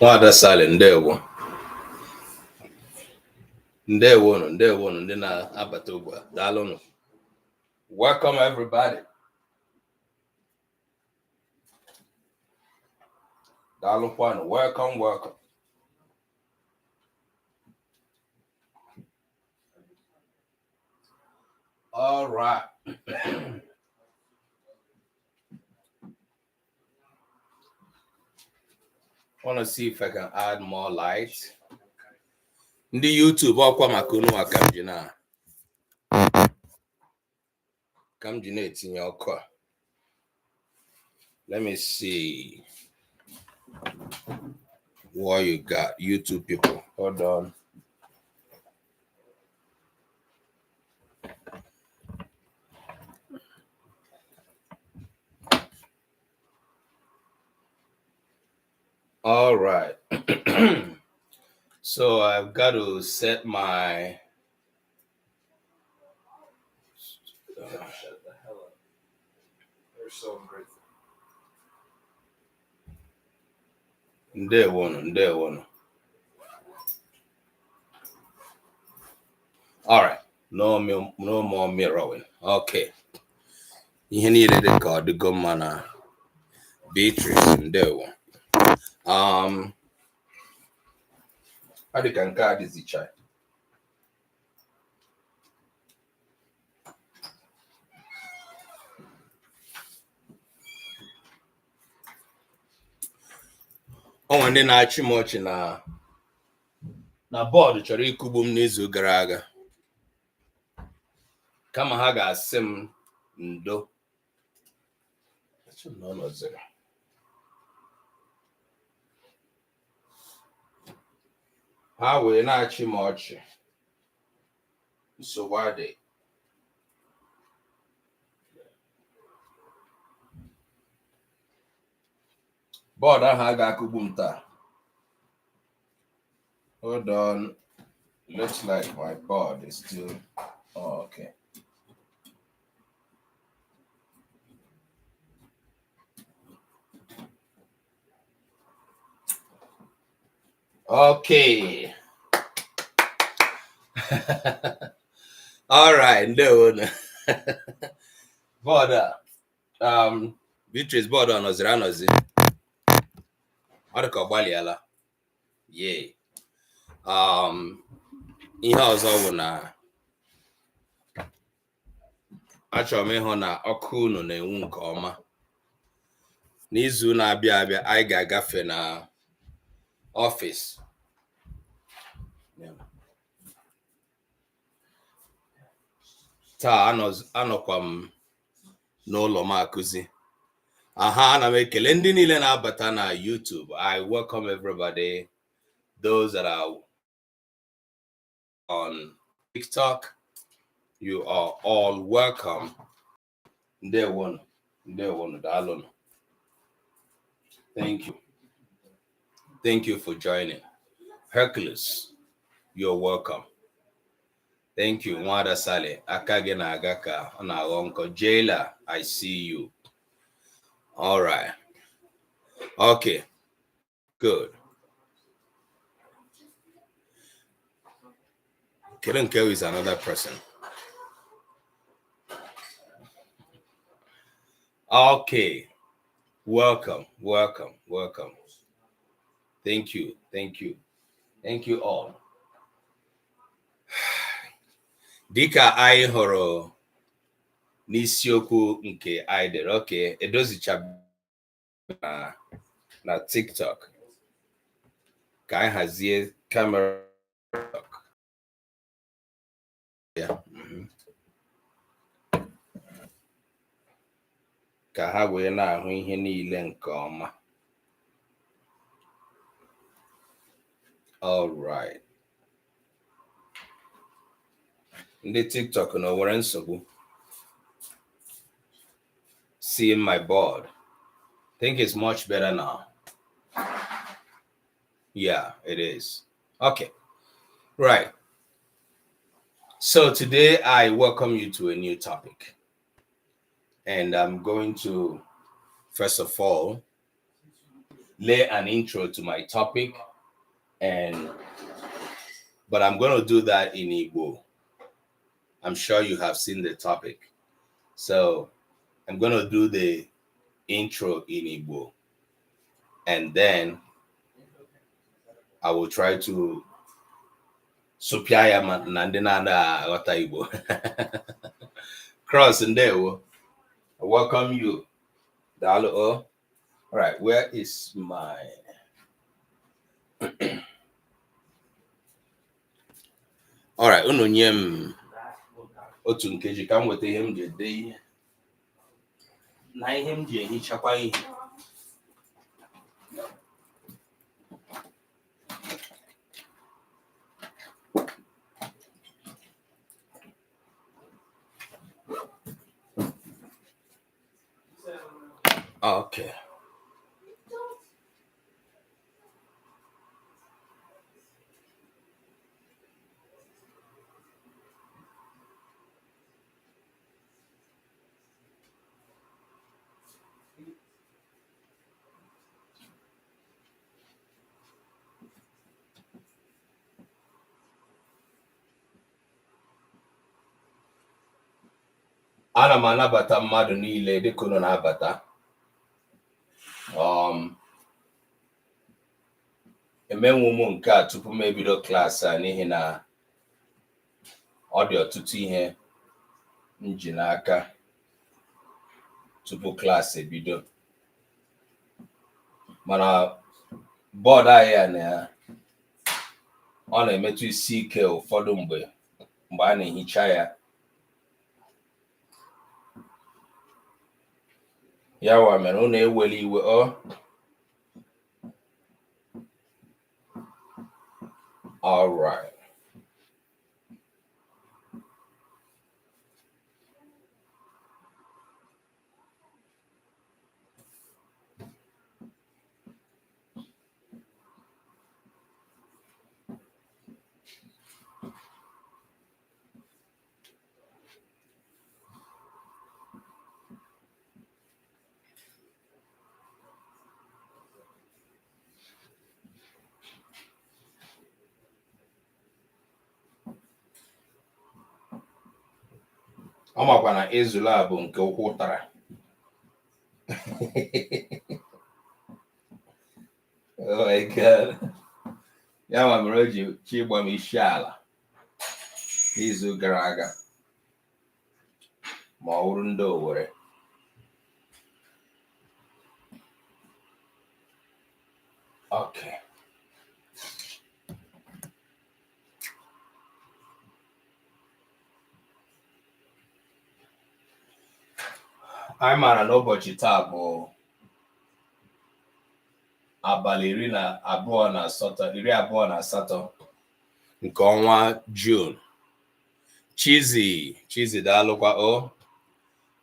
Nwada Sally, ndewo nụ ndị na-abata ugbu a. Daalụnụ. Welcome everybody. Daalụkwanụ. Welcome. All right. I want to see if I can add more light. Ndị YouTube ọkwa maka unu a ka m ji na-etinye ọkụ a. Let me see what you got, YouTube people. Hold on. All right. So I've got to set my shut the hell up. They're so ungrateful. Ndewo. All right. No more mirroring. Okay. Ihe niile dị ka ọ dịgo mma na Beatrice, ndewo. Ọ dị ka nke a dịzicha. O nwere ndị na-achị m ọchị na bọọdụ chọrọ ịkụgbu m n'izu gara aga. Kama ha ga-asị m ndo. Ha wee na-achị m ọchị. Nsogbu adị. Board ahụ a ga-akụgbu m taa. Hold on. Looks like my board is still. Oh, okay. Okay. All right. No. Board. Beatrice board anọzi. Ọ dị ka ọ gbalịala. Yay. Ihe ọzọ bụ na achọrọ m ịhụ na ọkụ unu na-enwu nke ọma. N'izu na-abịa anyị ga-agafe na ọfịs. Taa anọkwa m n'ụlọ m akụzi. Ana m ekele ndị niile na-abata na YouTube. I welcome everybody. Those that are on TikTok, you are all welcome. Ndewo, daalụnụ. Thank you for joining. Hercules, you're welcome. Thank you, Nwada Sally. Aka gị na-aga ka ọ na-aghọ nkọ. Jailer, I see you. All right. Okay. Good. Kerenkel is another person. Okay. Welcome. Thank you all. Dịka anyị hụrụ n'isiokwu nke anyị dere, okay, edozicha na TikTok. Ka anyị hazie kamera. Ka ha wee na-ahụ ihe niile nke ọma. All right. The TikTok no we're nsogbu. Seeing my board. I think it's much better now. Yeah, it is. Okay. Right. So today I welcome you to a new topic. And I'm going to, first of all, lay an intro to my topic. But I'm going to do that in Igbo. I'm sure you have seen the topic. So I'm going to do the intro in Igbo. And then I will try to supia ya na ndị na-ada aghọta Igbo. Cross ndewo. I welcome you. Dalo. All right, where is my all right, unu nye m otu nkeji ka m weta ihe m ji ede ihe na ihe m ji ehichakwa ihe. Okay. Ana m anabata mmadụ niile dịka unu na-abata. Emenwu m nke a tupu m ebido klaasị a n'ihi na ọ dị ọtụtụ ihe m ji n'aka tupu klaasị ebido. Mana bọọdụ anyị ọ na-emetụ isi ike ụfọdụ mgbe a na-ehicha ya. Ya wa mere unu eweli iwe all right. Ọ makwa na ezula a bụ nke ụkwụ tara. Oh my God. Ya ma mere o ji chi ịgba m isi ala n'izu gara aga ma ọ bụrụ ndị Owerri. Okay. Anyị mara na ụbọchị taa bụ abalị iri abụọ na asatọ nke ọnwa June. Chizi daalụkwa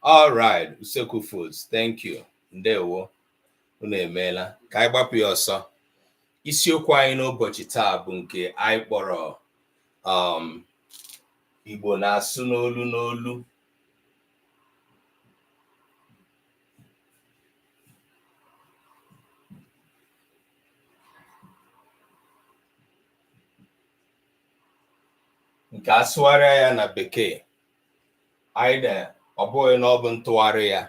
all right, usekwu foods, thank you, ndewo, unu emeela. Ka anyị gbapụ ya ọsọ. Isiokwu anyị n'ụbọchị taa bụ nke anyị kpọrọ Igbo na-asụ n'olu n'olu. Nke asụgharịa ya na bekee anyị ọ bụghị na ọ bụ ntụgharị ya,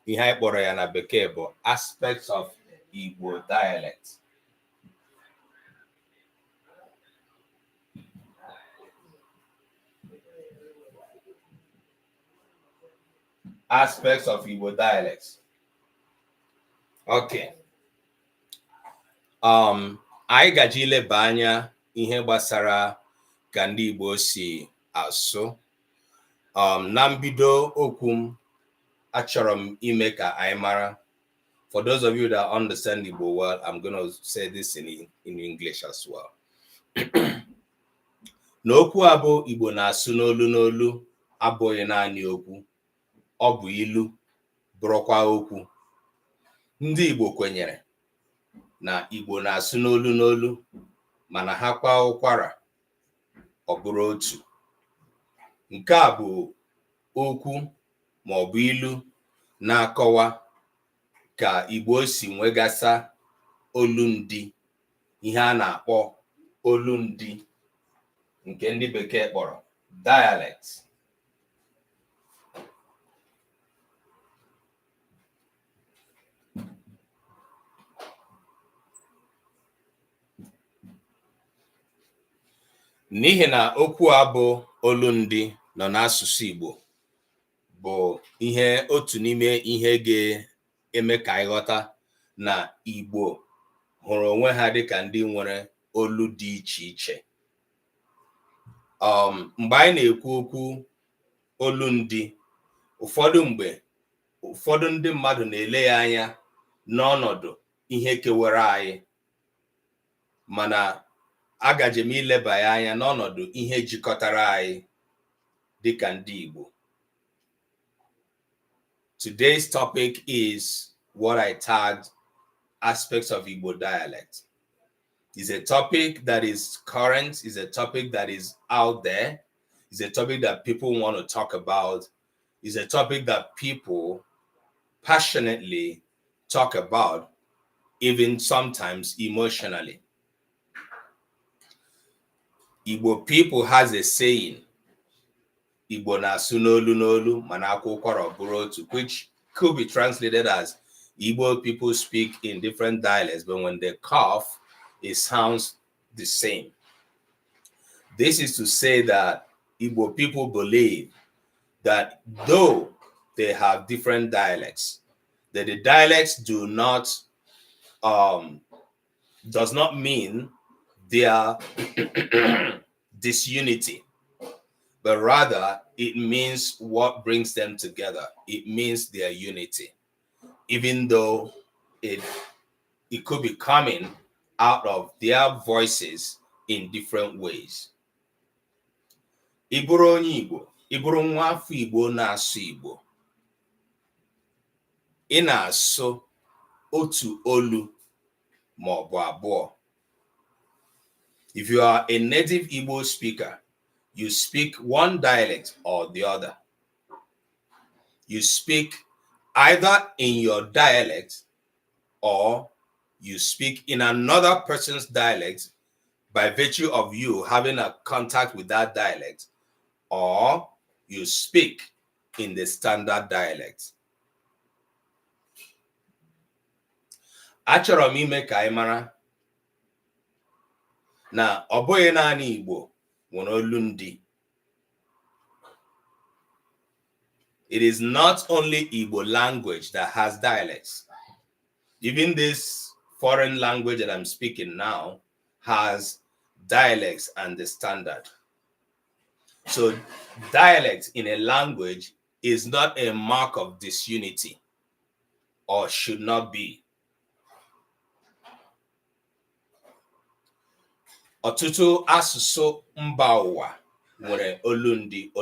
ihe anyị kpọrọ ya na bekee bụ aspects of Igbo dialect. Aspects of Igbo dialects. Okay. Anyị gaji ileba anya ihe gbasara ka ndị Igbo si asụ. Na mbido okwu m achọrọ m ime ka anyị mara. For those of you that understand Igbo well, I'm going to say this in English as well. na okwu a bụ Igbo na-asụ n'olu n'olu abụghị naanị okwu, ọ bụ ilu, bụrụkwa okwu. Ndị Igbo kwenyere na Igbo na-asụ n'olu n'olu, mana ha kwa ụkwara ọ bụrụ otu. Nke a bụ okwu ma ọ bụ ilu na-akọwa ka Igbo si nwegasa olundi, ihe a na-akpọ olundi nke ndị bekee kpọrọ dialects. N'ihi na okwu a bụ olundi nọ n'asụsụ Igbo bụ ihe otu n'ime ihe ga-eme ka anyị ghọta na Igbo hụrụ onwe ha dịka ndị nwere olu dị iche iche. Mgbe anyị na-ekwu okwu olundi, ụfọdụ ndị mmadụ na-ele ya anya n'ọnọdụ ihe kewara anyị, mana agaje m ileba ya anya n'ọnọdụ ihe jikọtara anyị dịka ndị Igbo. Today's topic is what I tagged aspects of Igbo dialect. It's a topic that is current, it's a topic that is out there, it's a topic that people want to talk about, it's a topic that people passionately talk about, even sometimes emotionally. Igbo people has a saying, Igbo na-asụ n'olu n'olu mana aka ụkwara ọ bụrụ otu, which could be translated as Igbo people speak in different dialects, but when they cough, it sounds the same. This is to say that Igbo people believe that though they have different dialects, that the dialects does not mean their disunity, but rather it means what brings them together. It means their unity, even though it could be coming out of their voices in different ways. Ịbụrụ onye Igbo, ịbụrụ nwa afọ Igbo na-asụ Igbo, ị na-asụ otu olu ma ọ bụ abụọ. If you are a native Igbo speaker, you speak one dialect or the other. You speak either in your dialect or you speak in another person's dialect by virtue of you having a contact with that dialect, or you speak in the standard dialect. Achọrọ m ime ka ị mara na ọ bụghị naanị Igbo nwere olundi. It is not only Igbo language that has dialects. Even this foreign language that I'm speaking now has dialects and the standard. So dialect in a language is not a mark of disunity, or should not be. Ọtụtụ asụsụ mba ụwa nwere olundi.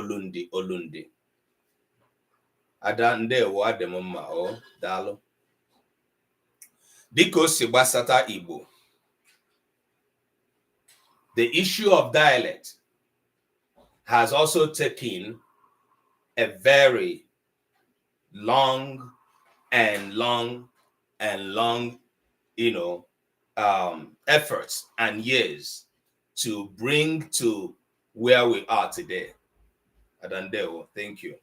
Ada ndewo, adị m mma, daalụ. Dịka o si gbasata Igbo, the issue of dialect has also taken a very long, efforts and years to bring to where we are today. Adandewo, thank you.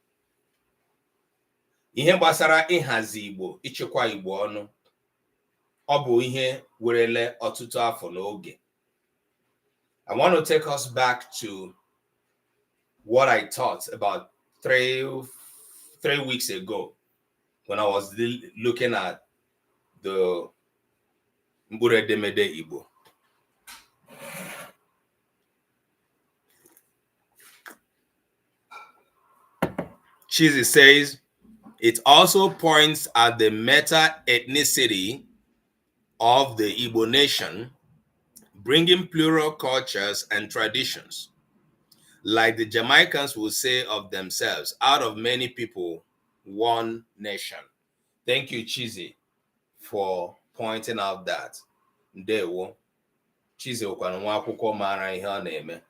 Ihe gbasara ịhazi Igbo, ịchịkwa Igbo ọnụ, ọ bụ ihe werele ọtụtụ afọ n'oge. I want to take us back to what I taught about three weeks ago when I was looking at the Mburedemede Igbo. Chizzy says, it also points at the meta-ethnicity of the Igbo nation, bringing plural cultures and traditions. Like the Jamaicans will say of themselves, out of many people, one nation. Thank you, Chizzy, for pointing out that. Ndewo. Chizzy wụkwana nwa akwụkwọ maara ihe ọ na-eme.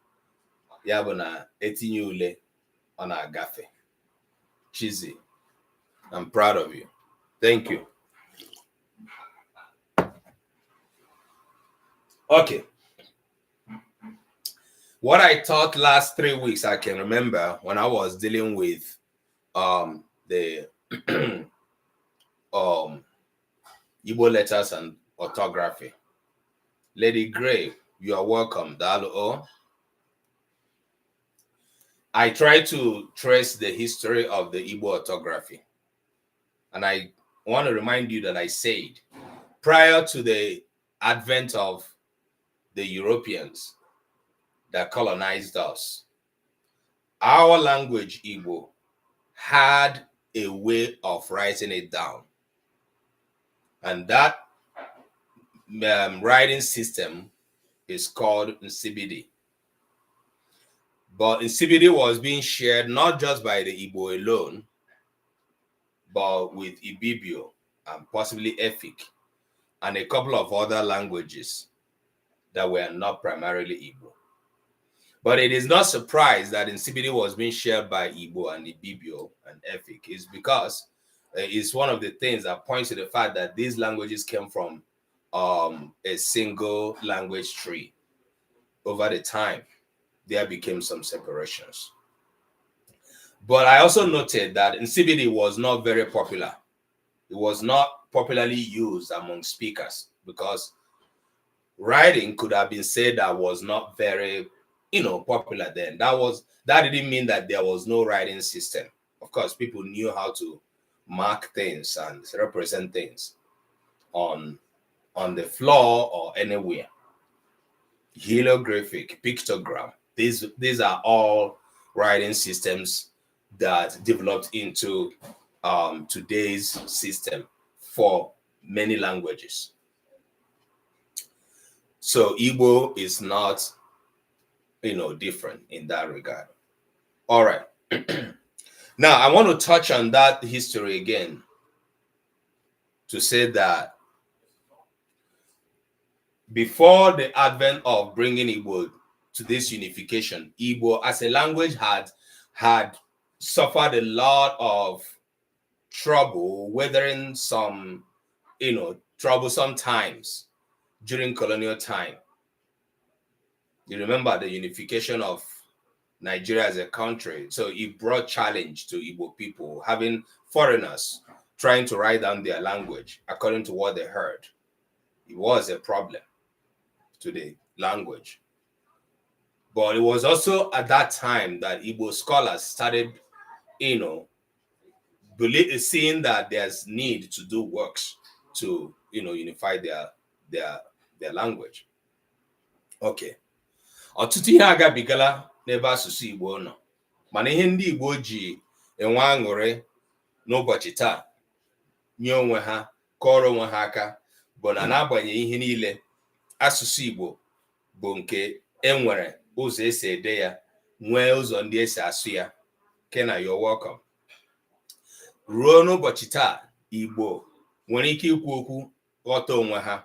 Ya bụ na etinye ule ọ na-agafe. Chizzy, I'm proud of you. Thank you. Okay. What I taught last 3 weeks, I can remember when I was dealing with the Igbo letters and orthography. Lady Gray, you are welcome. Dalo. I try to trace the history of the Igbo orthography. And I want to remind you that I said, prior to the advent of the Europeans that colonized us, our language, Igbo, had a way of writing it down. And that writing system is called Nsibidi. But Nsibidi was being shared not just by the Igbo alone, but with Ibibio and possibly Efik and a couple of other languages that were not primarily Igbo. But it is not surprised that Nsibidi was being shared by Igbo and Ibibio and Efik. It's because it's one of the things that points to the fact that these languages came from a single language tree. Over the time, there became some separations. But I also noted that Nsibidi was not very popular. It was not popularly used among speakers because writing could have been said that was not very, popular then. That didn't mean that there was no writing system. Of course, people knew how to mark things and represent things on the floor or anywhere. Hieroglyphic, pictogram. These are all writing systems that developed into today's system for many languages. So Igbo is not, different in that regard. All right. Now, I want to touch on that history again to say that before the advent of bringing Igbo to this unification, Igbo as a language had suffered a lot of trouble, weathering some, troublesome times during colonial time. You remember the unification of Nigeria as a country. So it brought challenge to Igbo people, having foreigners trying to write down their language according to what they heard. It was a problem to the language. But it was also at that time that Igbo scholars started, seeing that there's need to do works to, unify their language. Okay. Ọtụtụ ihe agabigala n'ebe asụsụ Igbo nọ. Mana ihe ndị Igbo ji enwe aṅụrị n'ụbọchị taa nye onwe ha, kọrọ onwe ha aka, bụ na n'agbanyeghị ihe niile, asụsụ Igbo bụ nke enwere ụzọ esi ede ya, nwee ụzọ ndị esi asụ ya. Kena, you're welcome. Ruo n'ụbọchị taa, Igbo nwere ike ikwu okwu ghọta onwe ha.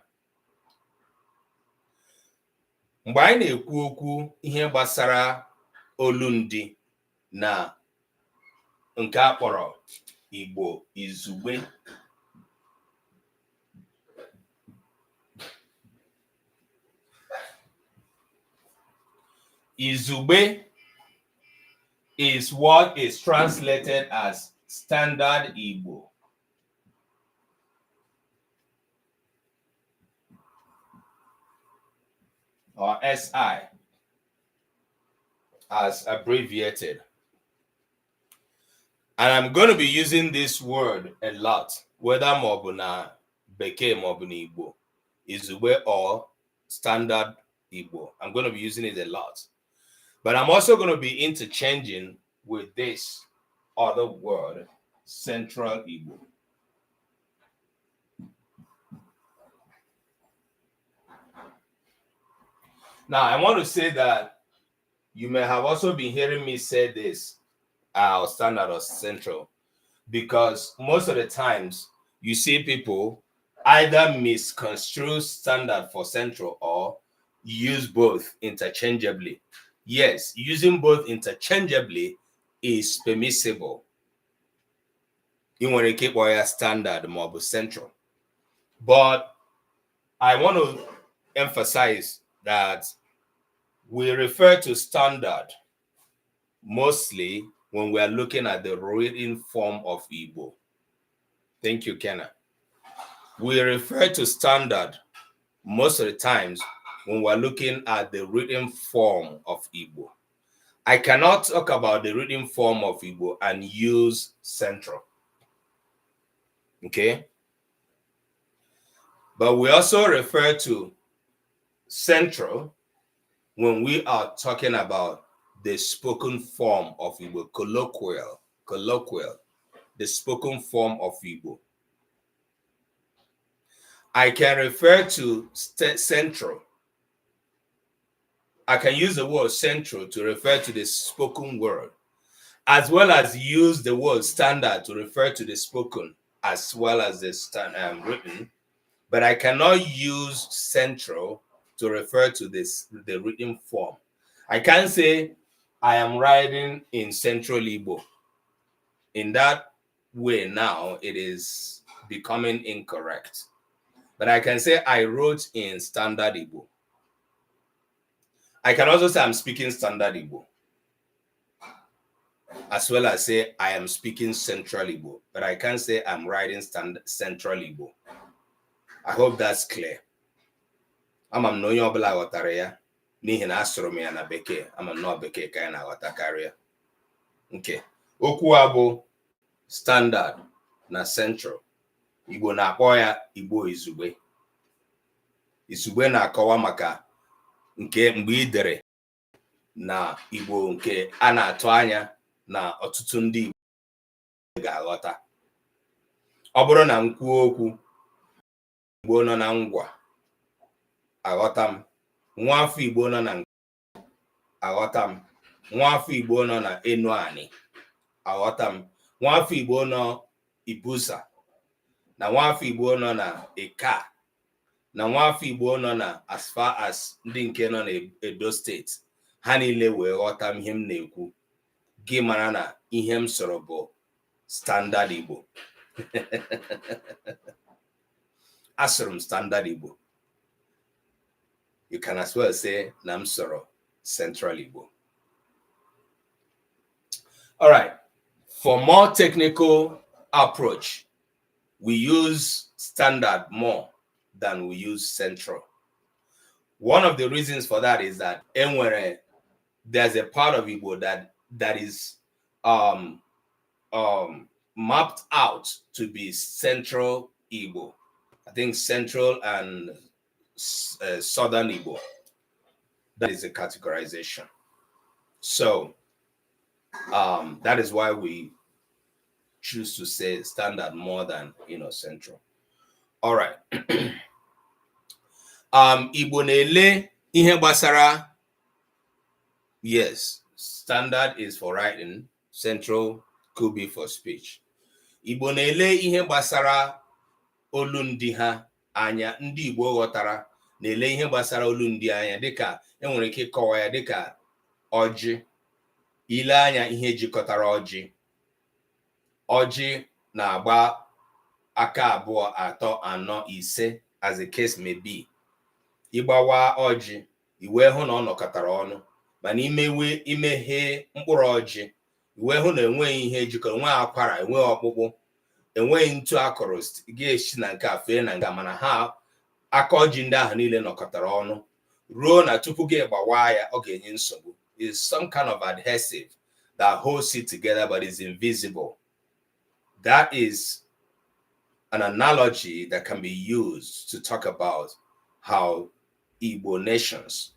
Mgbe anyị na-ekwu okwu ihe gbasara olundi na nke a kpọrọ Igbo izugbe, izugbe is what is translated as standard Igbo. Or SI, as abbreviated. And I'm going to be using this word a lot, whether mobuna beke mobuna Igbo, izugbe or standard Igbo. I'm going to be using it a lot. But I'm also going to be interchanging with this other word, central Igbo. Now, I want to say that you may have also been hearing me say this, standard or central, because most of the times you see people either misconstrue standard for central or use both interchangeably. Yes, using both interchangeably is permissible. You want to keep your standard more central. But I want to emphasize that we refer to standard mostly when we are looking at the written form of Igbo. Thank you, Kenna. We refer to standard most of the times when we're looking at the written form of Igbo. I cannot talk about the written form of Igbo and use central. Okay? But we also refer to central when we are talking about the spoken form of Igbo, colloquial, the spoken form of Igbo. I can refer to central. I can use the word central to refer to the spoken word, as well as use the word standard to refer to the spoken, as well as the written. But I cannot use central to refer to the written form. I can't say I am writing in Central Igbo. In that way now, it is becoming incorrect. But I can say I wrote in Standard Igbo. I can also say I'm speaking Standard Igbo, as well as say I am speaking Central Igbo. But I can't say I'm writing Central Igbo. I hope that's clear. Ama m na onye ọbụla ghọtara ya n'ihi na asụrụ m ya na bekee. Ama m na bekee ka ya na-aghọta karịa. Nke okwu a bụ standard na central. Igbo na-akpọ ya Igbo izugbe. Izugbe na-akọwa maka nke mgbe ị dere na Igbo nke a na-atụ anya na ọtụtụ ndị Igbo ga-aghọta. Ọ bụrụ na m kwuo okwu Igbo nọ na ngwa, aghọta m. Nwafọ Igbo nọ na aghọta m. Nwafọ Igbo nọ na Enuani, aghọta m. Nwafọ Igbo nọ Ibusa, na nwafọ Igbo nọ na Eka, na nwafọ Igbo nọ na as far as ndị nke nọ na Edo steeti. Ha niile wee ghọta m ihe m na-ekwu. Gị mara na ihe m sọrọ bụ standard Igbo. Asụrụ m standard Igbo. You can as well say na m sọrọ Central Igbo. All right. For more technical approach, we use standard more than we use central. One of the reasons for that is that there's a part of Igbo that is mapped out to be Central Igbo. I think Central and Southern Igbo. That is a categorization. So that is why we choose to say standard more than central. All right. Igbo na-ele ihe gbasara. Yes, standard is for writing, central could be for speech. Igbo na-ele ihe gbasara olu ndị ha anya. Ndị Igbo ghọtara na-ele ihe gbasara olu ndị anya dịka enwere ike ịkọwa ya dịka ọjị. Ile anya ihe jikọtara ọjị na-agba aka abụọ, atọ, anọ, ise, as the case may be. Ịgbawa ọjị, iwe hụ na ọ nọkọtara ọnụ, mana imeghe mkpụrụ ọjị, iwe hụ na enweghị ihe jikọrọ, enweghị akwara, enweghị ọkpụkpụ, enweghị ntu akọrọ ga-esi na nke a fee na nga, mana ha aka ọjị ndị ahụ niile nọkọtara ọnụ ruo na tupu gị gbawa ya ọ ga-enye nsogbu. Is some kind of adhesive that holds it together but is invisible. That is an analogy that can be used to talk about how Igbo nations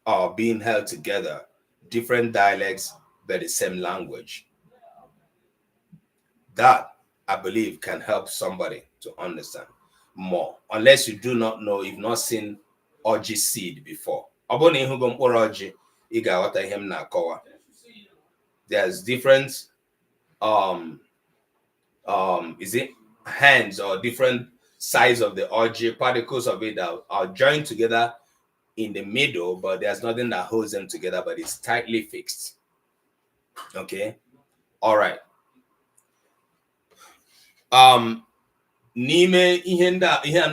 are being held together, different dialects, but the same language. That, I believe, can help somebody to understand more, unless you do not know, you've not seen orgy seed before. ọ bụrụ na ịhụgo mkpụrụ ọjị ị ga-aghọta ihe m na-akọwa. There's different is it hands or different size of the orgy, particles of it that are joined together in the middle, but there's nothing that holds them together, but it's tightly fixed. Okay, all right. N'ime ihe m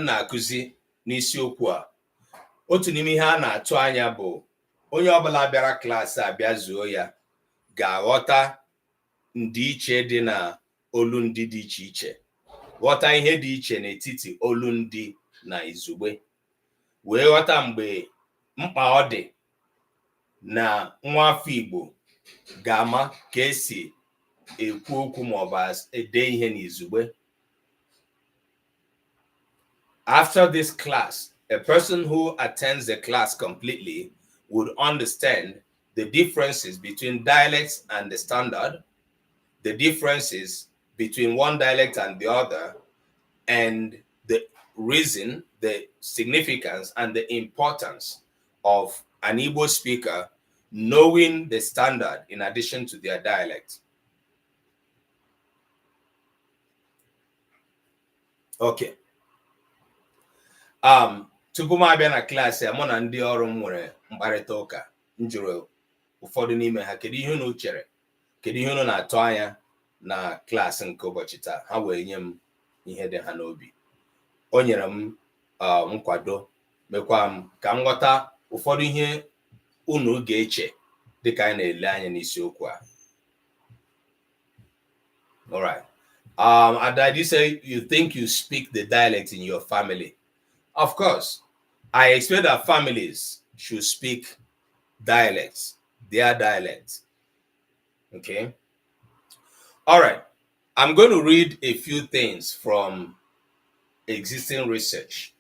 na-akụzi n'isiokwu a, otu n'ime ihe a na-atụ anya bụ onye ọbụla bịara klaasị a bịa zuo ya ga-aghọta ndịiche dị na olundi dị iche iche, ghọta ihe dị iche n'etiti olundi na izugbe, wee ghọta mgbe mkpa ọ dị na nwa afọ Igbo ga-ama ka esi ekwu okwu maọbụ ede ihe n'izugbe. After this class, a person who attends the class completely would understand the differences between dialects and the standard, the differences between one dialect and the other, and the reason, the significance, and the importance of an Igbo speaker knowing the standard in addition to their dialect. Okay. Tupu m abịa na klaasị a, mụ na ndị ọrụ m nwere mkparịta ụka. M jụrụ ụfọdụ n'ime ha kedu ihe unu chere, kedu ihe unu na-atụ anya na klaasị nke ụbọchị taa. Ha wee nye m ihe dị ha n'obi. O nyere m nkwado, mekwa m ka m ghọta ụfọdụ ihe unu ga-eche dịka anyị na-ele anya n'isiokwu a. All right. Ada, you say you think you speak the dialect in your family. Of course, I expect that families should speak dialects, their dialects. Okay. All right. I'm going to read a few things from existing research.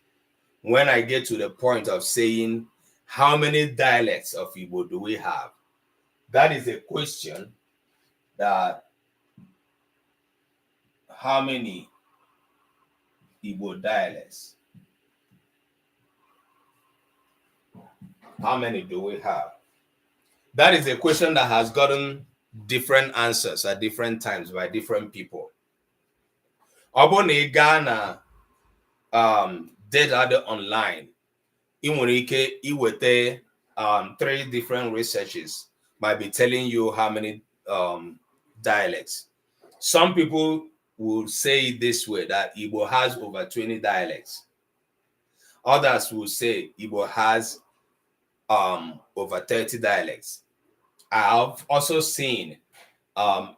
When I get to the point of saying how many dialects of Igbo do we have, that is a question that how many Igbo dialects? How many do we have? That is a question that has gotten different answers at different times by different people. Obone Ghana data online. Inwerike iwete 3 different researches might be telling you how many dialects. Some people will say it this way, that Igbo has over 20 dialects. Others will say Igbo has over 30 dialects. I've also seen a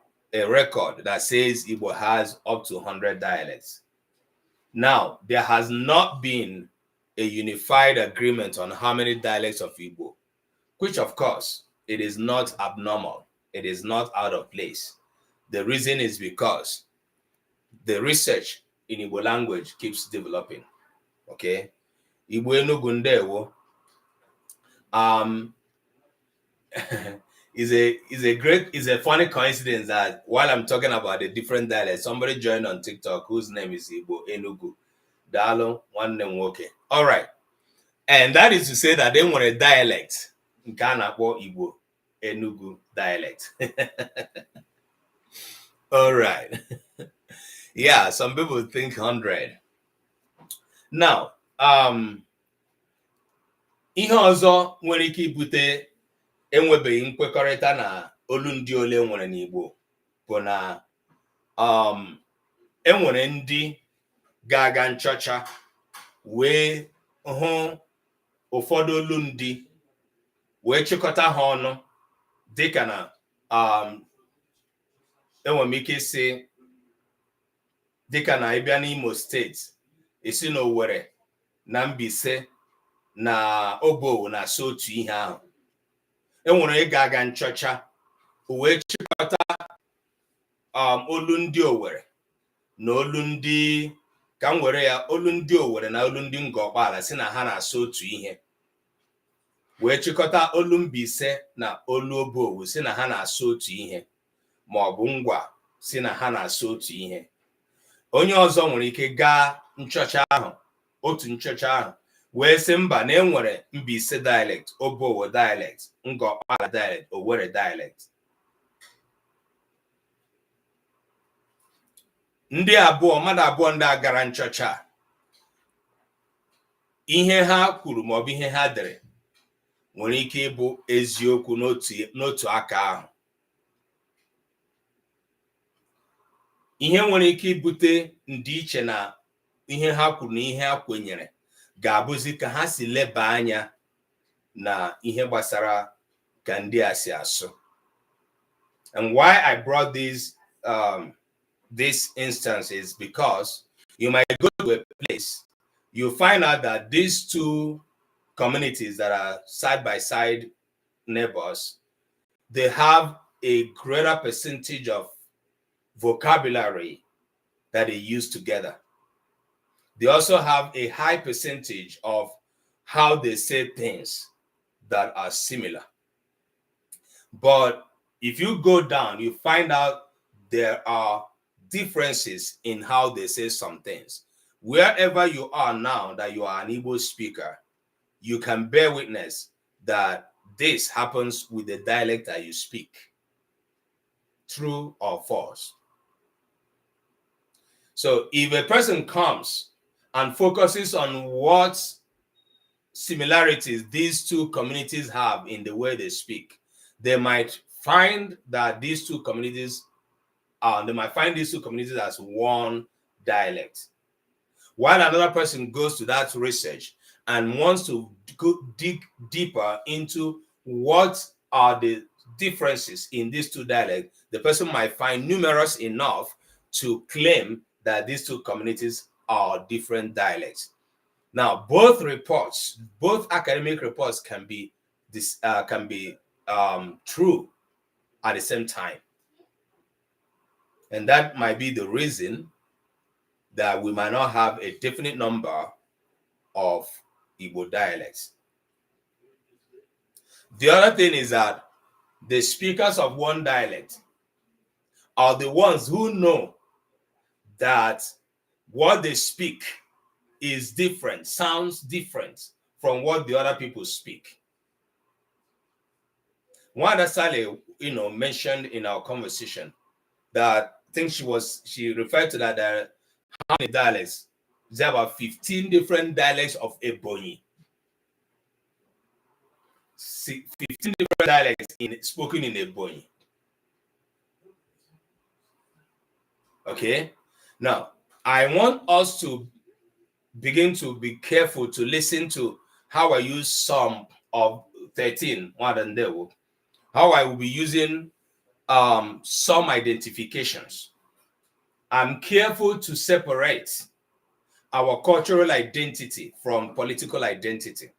record that says Igbo has up to 100 dialects. Now, there has not been a unified agreement on how many dialects of Igbo, which of course, it is not abnormal. It is not out of place. The reason is because the research in Igbo language keeps developing. Okay? Igbo Enugu Ndewo is a funny coincidence that while I'm talking about the different dialects, somebody joined on TikTok whose name is Igbo Enugu. Dalo one name okay. All right. And that is to say that they want a dialect. Ghana Igbo Enugu dialect. All right. Yeah, some people think 100. Now, ihe ọzọ nwere ike ibute enwebeghị nkwekọrịta na olundi ole nwere n'Igbo bụ na enwere ndị ga-aga nchọcha wee hụ ụfọdụ olundi wee chịkọta ha ọnụ dịka na enwere m ike isi dịka na ịbịa n'Imo steeti esi n'Owerri na Mbaise na Obowo na-asụ otu ihe ahụ. Enwere ịga aga nchọcha wee chịkọta olundi Owerri na olundi ka m were ya olundi Owerri na olundi Ngọkpala si na ha na-asụ otu ihe, wee chịkọta olu Mbaise na olu Obowo si na ha na-asụ otu ihe, ma ọ bụ Ngwa si na ha na-asụ otu ihe. Onye ọzọ nwere ike gaa nchọcha ahụ, otu nchọcha ahụ, wee sị mba na enwere Mbaise dialect, Obowo dialect, Ngọkpala dialect, Owerri dialect. Ndị abụọ, mmadụ abụọ ndị a gara nchọcha, ihe ha kwuru maọbụ ihe ha dere nwere ike ịbụ eziokwu n'otu aka ahụ. Ihe nwere ike ibute ndịiche na ihe ha kwuru na ihe ha kwenyere ga-abụzi ka ha si leba anya na ihe gbasara ka ndị a si asụ. And why I brought this instance is because you might go to a place, you find out that these two communities that are side by side neighbors, they have a greater percentage of vocabulary that they use together. They also have a high percentage of how they say things that are similar. But if you go down, you find out there are differences in how they say some things. Wherever you are now that you are an Igbo speaker, you can bear witness that this happens with the dialect that you speak. True or false? So if a person comes and focuses on what similarities these two communities have in the way they speak, they might find that these two communities as one dialect. While another person goes to that research and wants to dig deeper into what are the differences in these two dialects, the person might find numerous enough to claim that these two communities are different dialects. Now, both academic reports can be true at the same time, and that might be the reason that we might not have a definite number of Igbo dialects. The other thing is that the speakers of one dialect are the ones who know that what they speak is different, sounds different from what the other people speak. Wanda Saleh, mentioned in our conversation that I think she referred to that how many dialects? There are about 15 different dialects of Ebonyi. 15 different dialects spoken in Ebonyi. Okay, now I want us to begin to be careful to listen to how I use some of 13, more than they will, how I will be using some identifications. I'm careful to separate our cultural identity from political identity.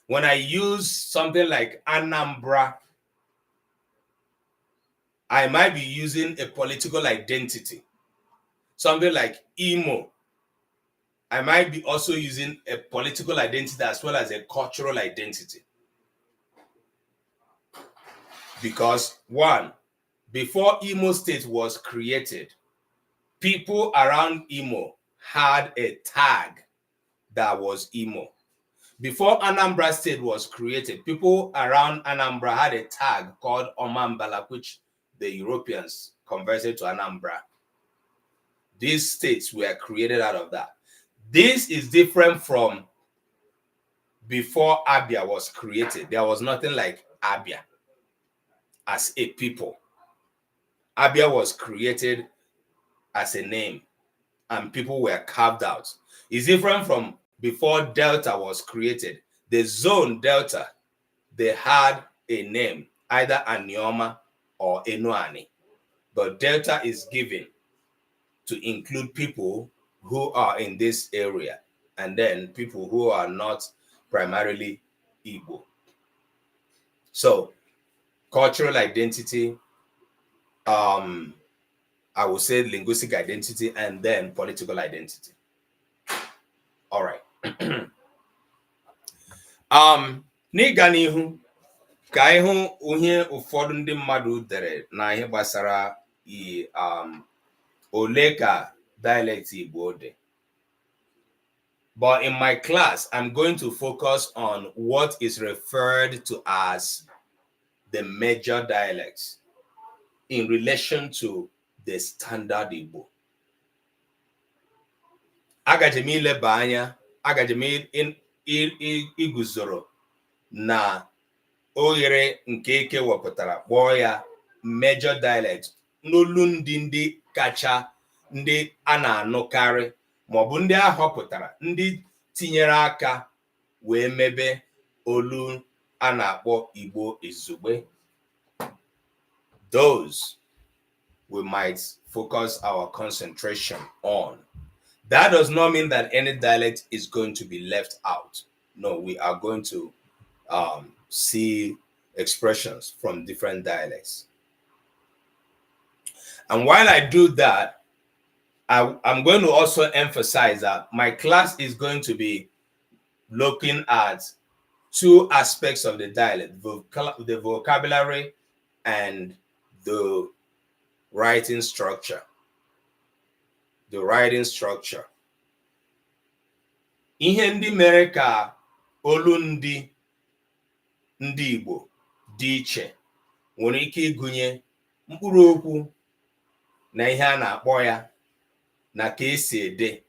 When I use something like Anambra, I might be using a political identity. Something like Imo, I might be also using a political identity as well as a cultural identity. Because one, before Imo State was created, people around Imo had a tag that was Imo. Before Anambra State was created, people around Anambra had a tag called Omambala, which the Europeans converted to Anambra. These states were created out of that. This is different from before Abia was created. There was nothing like Abia as a people. Abia was created as a name and people were carved out. It's different from before Delta was created. The zone Delta, they had a name, either Anioma or Enuani. But Delta is given to include people who are in this area and then people who are not primarily Igbo. So cultural identity, I would say linguistic identity, and then political identity. All right. N'ịga n'ihu ka ịhụ ihe ụfọdụ ndị mmadụ dere na ihe gbasara ole ka dialect Igbo dị. But in my class, I'm going to focus on what is referred to as the major dialects in relation to the standard Igbo. Agaje m ileba anya, agaje m iguzoro na oghere nke eke wepụtara kpọọ ya major dialect n'olu ndị kacha ndị a na-anụkarị maọbụ ndị a họpụtara ndị tinyere aka wee mebe olu a na-akpọ Igbo izugbe. Those we might focus our concentration on. That does not mean that any dialect is going to be left out. No, we are going to see expressions from different dialects. And while I do that, I'm going to also emphasize that my class is going to be looking at two aspects of the dialect, the vocabulary and the writing structure. The writing structure. Ihe ndị mere ka olu ndị Igbo dị iche nwere ike ịgụnye mkpụrụ okwu na ihe a na-akpọ ya na ka esi ede.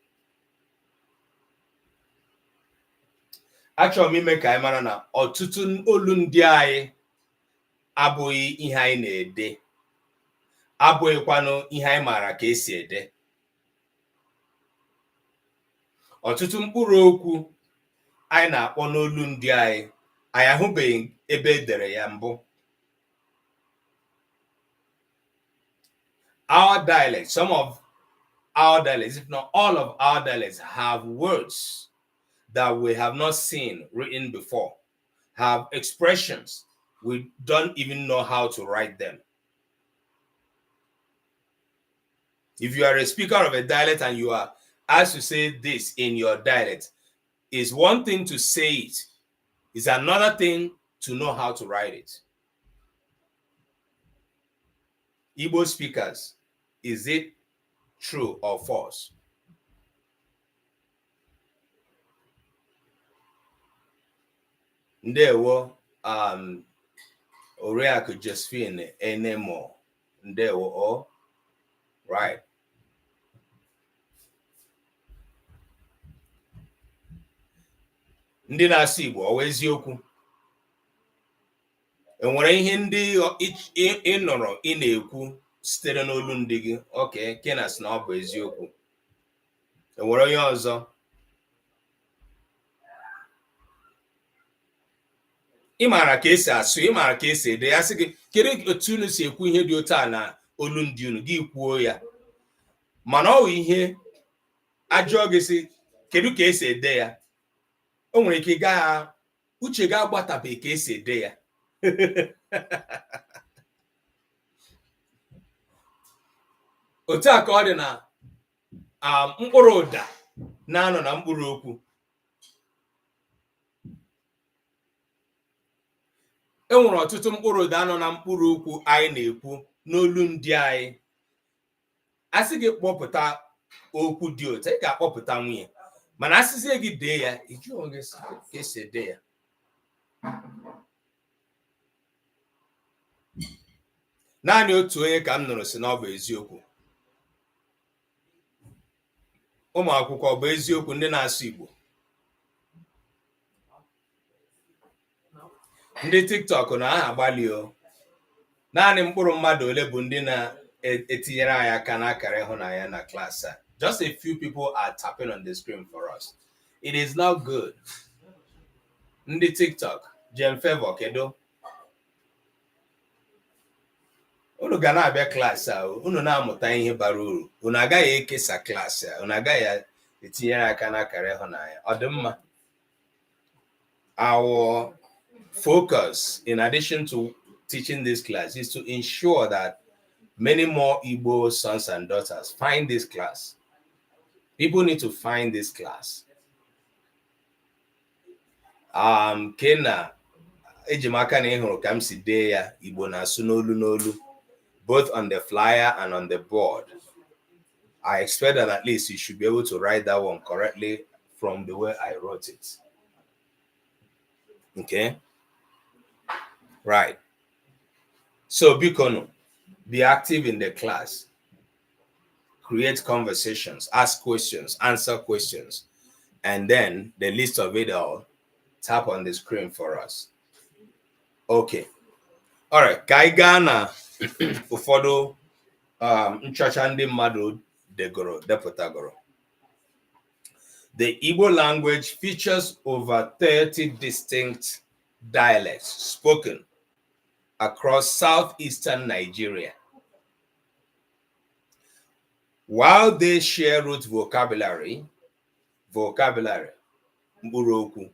Achọrọ m ime ka anyị mara na ọtụtụ olu ndị anyị abụghị ihe anyị na-ede, abụghịkwanụ ihe anyị maara ka esi ede. Ọtụtụ mkpụrụ okwu anyị na-akpọ n'olu ndị anyị ahụbeghị ebe edere ya mbụ. Our dialects, some of our dialects, if not all of our dialects, have words that we have not seen written before, have expressions we don't even know how to write them. If you are a speaker of a dialect and you are asked to say this in your dialect, is one thing to say it, is another thing to know how to write it. Igbo speakers, is it true or false? Ndewo, Oriakụ Josephine Enemo, Ndewo, oh, right. Ndị na-asụ Igbo ọ wụ eziokwu? Enwere ihe ndị ị nọrọ ị na-ekwu sitere n'olu ndị gị? Okay, Kenas na ọ bụ eziokwu. Enwere onye ọzọ? Ị maara ka esi asụ, ị maara ka esi ede ya, sị gị kedu otu unu si ekwu ihe dị otu a na olu ndị unu, gị kwuo ya. Mana ọ bụ ihe ajụọ gị sị kedu ka esi ede ya, o nwere ike gaa uche ga-agbatabe ka esi ede ya. Otu a ka ọ dị na mkpụrụ ụda na-anọ na mkpụrụ okwu. Enwere ọtụtụ mkpụrụ ụda anọ na mkpụrụ okwu anyị na-ekwu n'olu ndị anyị. Asị gị kpọpụta okwu dị otu, ị ga-akpọpụta nwunye, mana asịzie gị dee ya, ị jụọ gị ka esi ede ya. Naanị otu onye ka m nụrụ si na ọ bụ eziokwu. Ụmụ akwụkwọ, ọ bụ eziokwu ndị na-asụ Igbo? Ndị TikTok na aha agbalị o. Naanị mkpụrụ mmadụ ole bụ ndị na-etinyere anyị aka n'akara ịhụnanya na klaasị a? Just a few people are tapping on the screen for us. It is not good. Ndị TikTok, Jem Favor, kedu? Unu ga na-abịa klaasị a, unu na-amụta ihe bara uru. Unu agaghị ekesa klaasị a, unu agaghị etinyere aka n'akara ịhụnanya. Ọ dị mma? Our focus, in addition to teaching this class, is to ensure that many more Igbo sons and daughters find this class. People need to find this class. Kena ejimaka na ịhụrụ ka m si dee ya Igbo na-asụ n'olu n'olu, both on the flyer and on the board. I expect that at least you should be able to write that one correctly from the way I wrote it. Okay? Right. So, Bikono, be active in the class. Create conversations, ask questions, answer questions, and then the list of it all, tap on the screen for us. Okay. All right. Ka anyị gaa na ụfọdụ nchacha ndị mmadụ depụtagoro. The Igbo language features over 30 distinct dialects spoken across southeastern Nigeria. While they share root vocabulary, mkpụrụ okwu,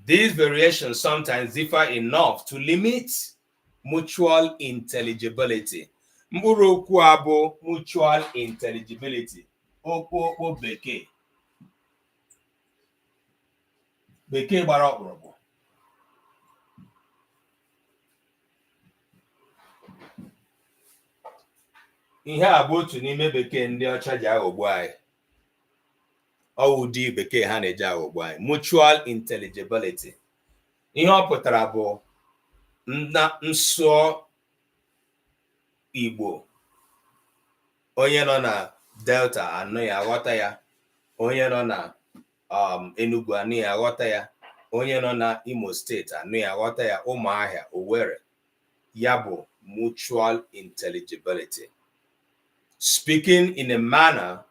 these variations sometimes differ enough to limit mutual intelligibility. Mkpụrụ okwu a bụ mutual intelligibility. Okwu bekee. Bekee gbara ọkpụrụkpụ. Ihe a bụ otu n'ime bekee ndị ọcha ji aghọgbu anyị. Ọ ụdị bekee ha na-eji aghọgbu anyị. Mutual intelligibility. Ihe ọ pụtara bụ nsụọ Igbo. Onye nọ na Delta anụ ya aghọta ya. Onye nọ na Enugu anụ ya aghọta ya. Onye nọ na Imo State anụ ya aghọta ya. Ụmụahịa, Owerri. Ya bụ mutual intelligibility. Speaking in a manner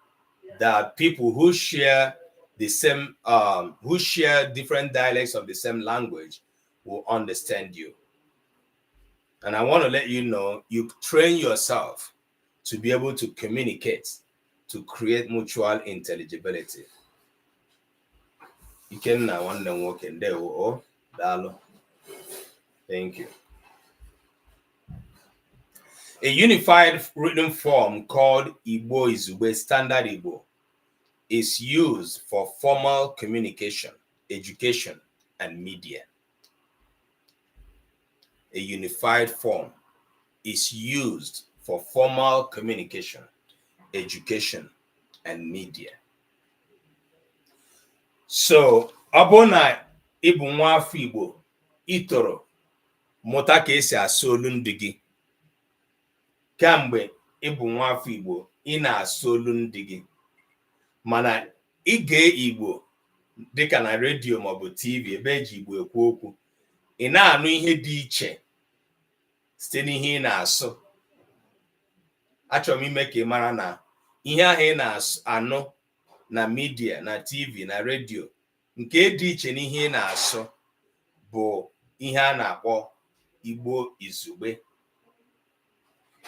that people who share the same, who share different dialects of the same language will understand you. And I want to let you know, you train yourself to be able to communicate, to create mutual intelligibility. Ikenna nwanne m nwoke, ndewo, daalụ. Thank you. A unified written form called Igbo Izugbe, Standard Igbo, is used for formal communication, education, and media. A unified form is used for formal communication, education, and media. So, ọ bụ na ị bụ nwa afọ Igbo, ị toro mụta ka esi asụ olundi gị. Kamgbe ị bụ nwa afọ Igbo, ị na-asụ olundi gị. Mana ige Igbo dịka na redio maọbụ TV ebe eji Igbo ekwu okwu, ị na-anụ ihe dị iche site n'ihe ị na-asụ. Achọrọ m ime ka ị mara na ihe ahụ ị na-anụ na media, na TV, na redio, nke dị iche n'ihe ị na-asụ bụ ihe a na-akpọ Igbo Izugbe.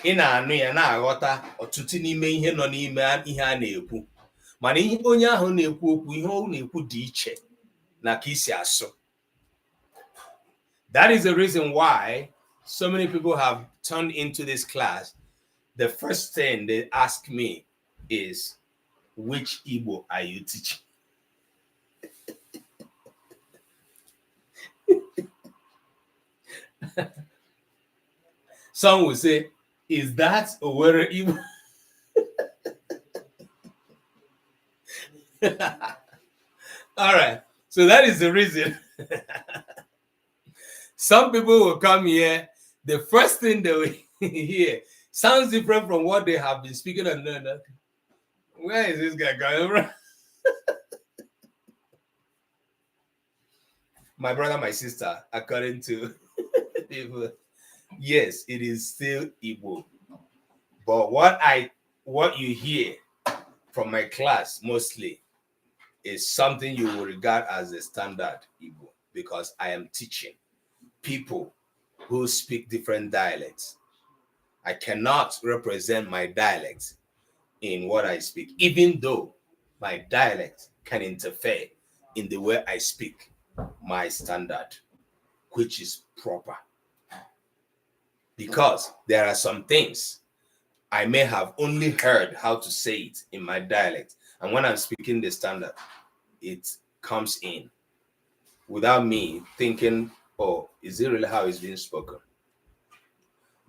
Ị na-anụ ya na-aghọta ọtụtụ n'ime ihe nọ n'ime ihe a na-ekwu. Mana ihe onye ahụ na-ekwu okwu, ihe ọ na-ekwu dị iche na ka isi asụ. That is the reason why so many people have turned into this class. The first thing they ask me is, which Igbo are you teaching? Some will say, is that Owerri Igbo? All right, so that is the reason. Some people will come here, the first thing they will hear sounds different from what they have been speaking and learning. Where is this guy going from? My brother, my sister, according to people, yes, it is still Igbo. But what you hear from my class mostly is something you will regard as a standard Igbo, because I am teaching people who speak different dialects. I cannot represent my dialect in what I speak, even though my dialect can interfere in the way I speak my standard, which is proper. Because there are some things I may have only heard how to say it in my dialect, and when I'm speaking the standard, it comes in without me thinking, oh, is it really how it's being spoken?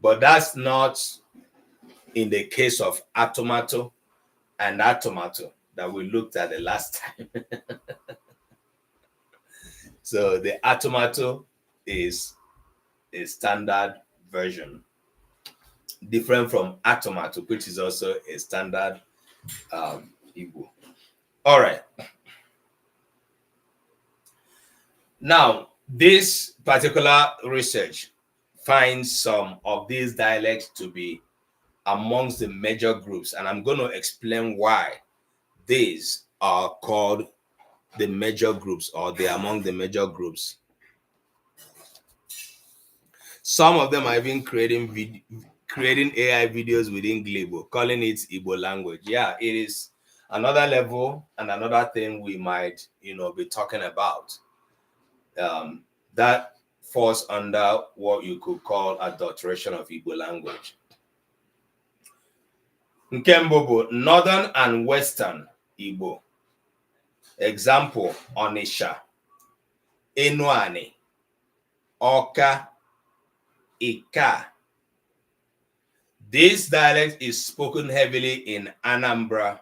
But that's not in the case of atomato and atomato. that we looked at the last time. So the Atomato is a standard version, different from Atomato, which is also a standard Igbo. All right. Now, this particular research finds some of these dialects to be amongst the major groups, and I'm going to explain why these are called the major groups, or they're among the major groups. Some of them are even creating AI videos within Igbo, calling it Igbo language. Yeah, it is another level and another thing we might, be talking about. That falls under what you could call adulteration of Igbo language. Nkembo, Northern and Western Igbo. Example, Onisha, Enuani, Oka, Ika. This dialect is spoken heavily in Anambra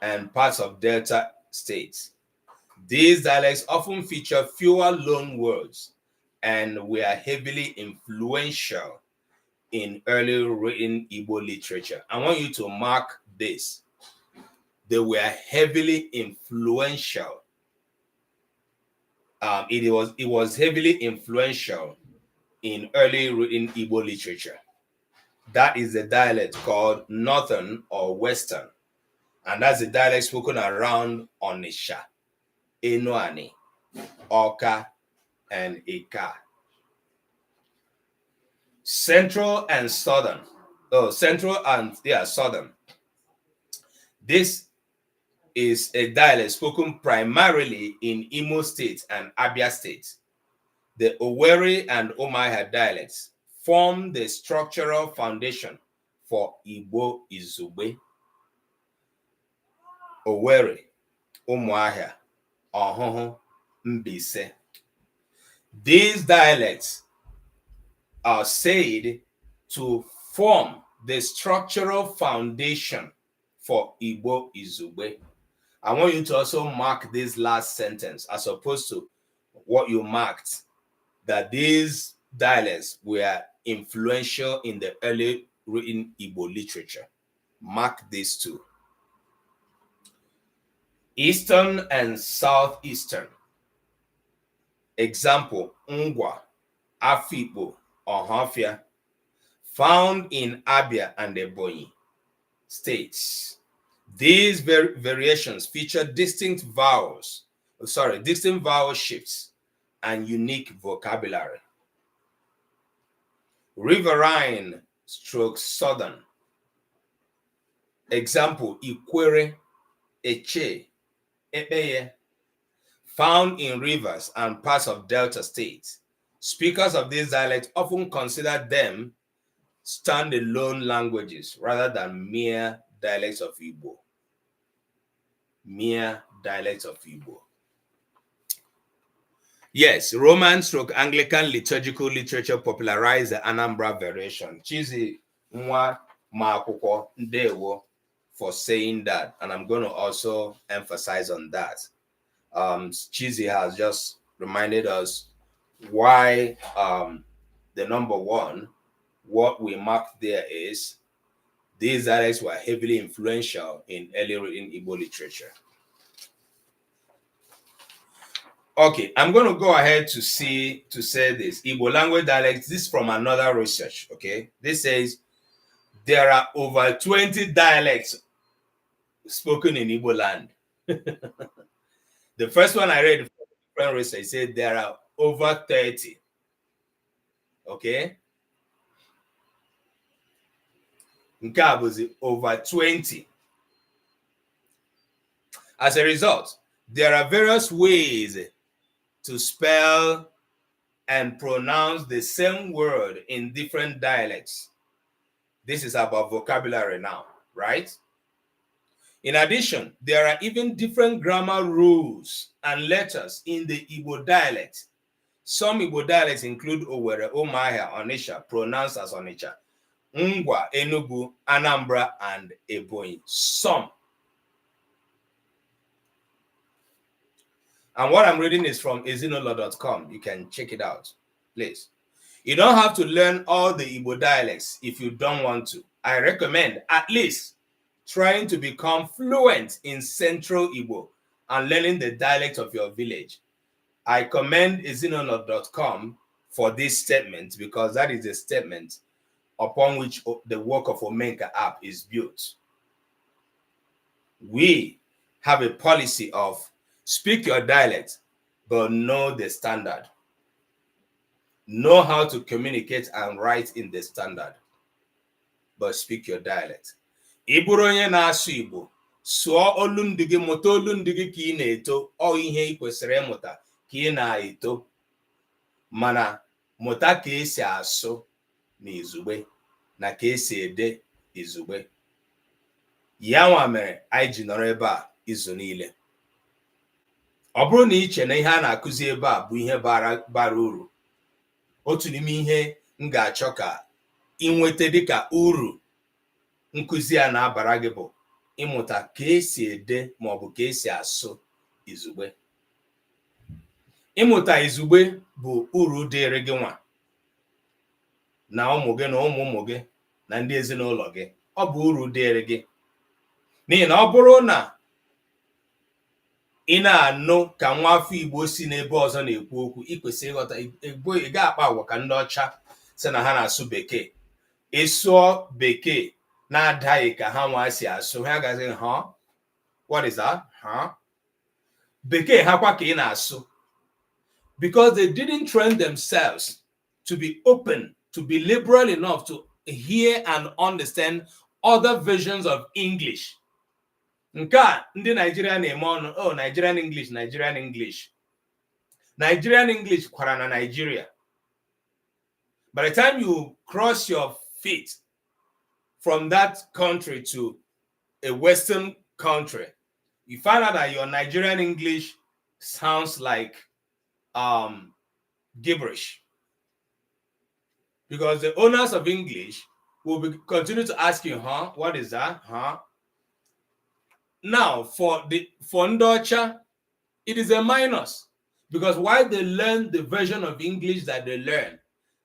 and parts of Delta states. These dialects often feature fewer loan words and were heavily influential in early written Igbo literature. I want you to mark this. They were heavily influential. It was heavily influential in early written Igbo literature. That is the dialect called Northern or Western. And that's the dialect spoken around Onisha, Enuani, Oka, and Ika. Central and Southern. Southern. This is a dialect spoken primarily in Imo State and Abia State. The Owerri and Umuahia dialects form the structural foundation for Igbo Izugbe. Owerri, Umuahia, Ohoho, Mbise. These dialects are said to form the structural foundation for Igbo Izugbe. I want you to also mark this last sentence as opposed to what you marked, that these dialects were influential in the early written Igbo literature. Mark these two. Eastern and Southeastern. Example, Ngwa, Afikpo, Ohafia, found in Abia and Ebonyi states. These variations feature distinct vowel shifts and unique vocabulary. Riverine / Southern. Example, Ikwere, Eche, Epeye, found in rivers and parts of Delta states. Speakers of these dialects often consider them standalone languages rather than mere dialects of Igbo. Mere dialects of Igbo. Yes, Roman / Anglican liturgical literature popularized the Anambra variation. Chizi Nwa Makwukwo Ndewo for saying that, and I'm going to also emphasize on that. Chizi has just reminded us why the number one, what we marked there is these dialects were heavily influential in early written Igbo literature. Okay, I'm going to go ahead to say this. Igbo language dialects, this is from another research, okay? This says there are over 20 dialects spoken in Igbo land. The first one I read from different research said there are over 30, okay? Nke a bụzi over 20. As a result, there are various ways to spell and pronounce the same word in different dialects. This is about vocabulary now, right? In addition, there are even different grammar rules and letters in the Igbo dialect. Some Igbo dialects include Owerri, Umuahia, Onitsha, pronounced as Onitsha, Ngwa, Enugu, Anambra, and Ebonyi. Some. And what I'm reading is from ezinụlọ.com. You can check it out, please. You don't have to learn all the Igbo dialects if you don't want to. I recommend at least trying to become fluent in Central Igbo and learning the dialect of your village. I commend ezinụlọ.com for this statement because that is a statement upon which the work of Omenka app is built. We have a policy of speak your dialect, but know the standard. Know how to communicate and write in the standard, but speak your dialect. Iburu onye na-asụ Igbo, sụọ olu ndị gị, mụta olu ndị gị ka ị na-eto, ọ ihe ị kwesịrị ịmụta ka ị na-eto. Mana mụta ka esi asụ n'izugbe na ka esi ede izugbe. Ya nwa mere anyị ji nọrọ ebe a izu niile. Ọ bụrụ na iche na ihe a na-akụzi ebe a bụ ihe bara uru, otu n'ime ihe m ga-achọ ka inweta dịka uru nkụzi a na-abara gị bụ ịmụta ka esi ede maọbụ ka esi asụ izugbe. Ịmụta izugbe bụ uru dịrị gị nwa na ụmụ gị na ụmụ gị na ndị ezinụlọ gị. Ọ bụ uru dịrị gị n'ihi na ọ bụrụ na ị na-anụ ka nwa afọ Igbo si n'ebe ọzọ na-ekwu okwu, ị kwesịrị ịghọta Igbo. Ị ga-akpa agwa ka ndị ọcha sị na ha na-asụ Bekee. Ị sụọ Bekee na-adaghị ka ha nwa si asụ, ha gazi huh? What is that? Huh? Bekee ha kwa ka ị na-asụ, because they didn't train themselves to be open, to be liberal enough to hear and understand other versions of English. Nke a ndị Nigeria na-eme ọnụ, oh, Nigerian English, Nigerian English. Nigerian English kwara na Nigeria. By the time you cross your feet from that country to a Western country, you find out that your Nigerian English sounds like gibberish. Because the owners of English will continue to ask you, huh? What is that? Huh? Now, for Ndocha, it is a minus. Because while they learn the version of English that they learn,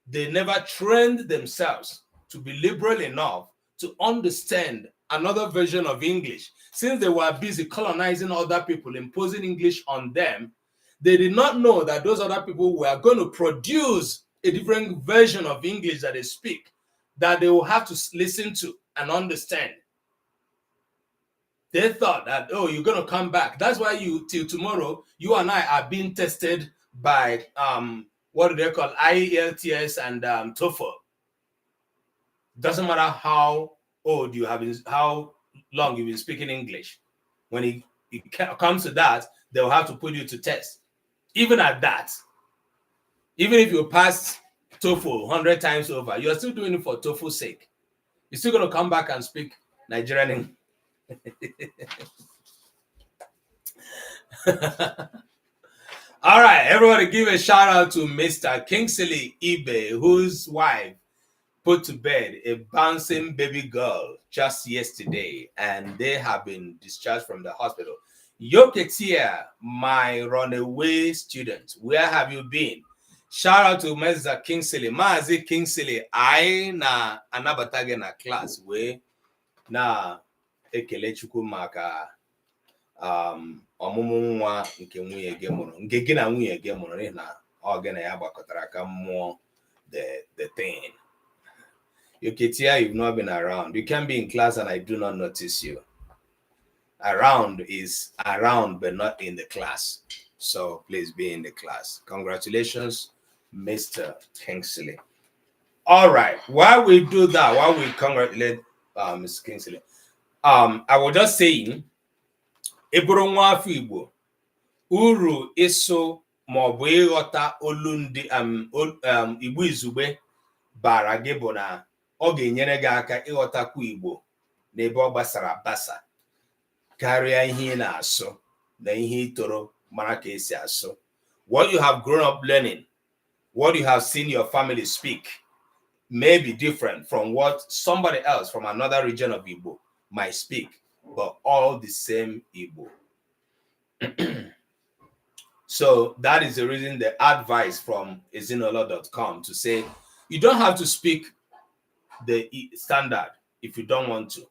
they never trained themselves to be liberal enough to understand another version of English. Since they were busy colonizing other people, imposing English on them, they did not know that those other people were going to produce a different version of English that they speak, that they will have to listen to and understand. They thought that, oh, you're going to come back. That's why till tomorrow, you and I are being tested by, what do they call, IELTS and TOEFL. Doesn't matter how old you have been, how long you've been speaking English. When it comes to that, they'll have to put you to test. Even at that, even if you pass TOEFL 100 times over, you're still doing it for TOEFL's sake. You're still going to come back and speak Nigerian English. All right, everybody give a shout out to Mr. Kingsley Ibe, whose wife put to bed a bouncing baby girl just yesterday, and they have been discharged from the hospital. Yoketia, my runaway student, where have you been? Shout out to Mr. Kingsley. Mazi Kingsley, I na anabatage na class we na ekele chukwu maka ọmụmụ nwa nke nwunye gị mụrụ, nke gị na nwunye gị mụrụ, n'ihi na ọ gị na ya gbakọtara ka mmụọ the thing. Yoketia, you've not been around. You can be in class and I do not notice you. Around is around, but not in the class. So please be in the class. Congratulations, Mr. Kingsley. All right. While we do that, while we congratulate Mr. Kingsley, I was just saying, Eburu nwa afọ Igbo, uru ịsụ maọbụ ịghọta olu ndị Igbo izugbe bara gị bụ na ọ ga-enyere gị aka ịghọtakwu Igbo n'ebe ọ gbasara abasa karịa ihe ị na-asụ na ihe ị toro mara ka esi asụ. What you have grown up learning, what you have seen your family speak may be different from what somebody else from another region of Igbo might speak, but all the same Igbo. So that is the reason the advice from ezinolo.com to say you don't have to speak the standard if you don't want to,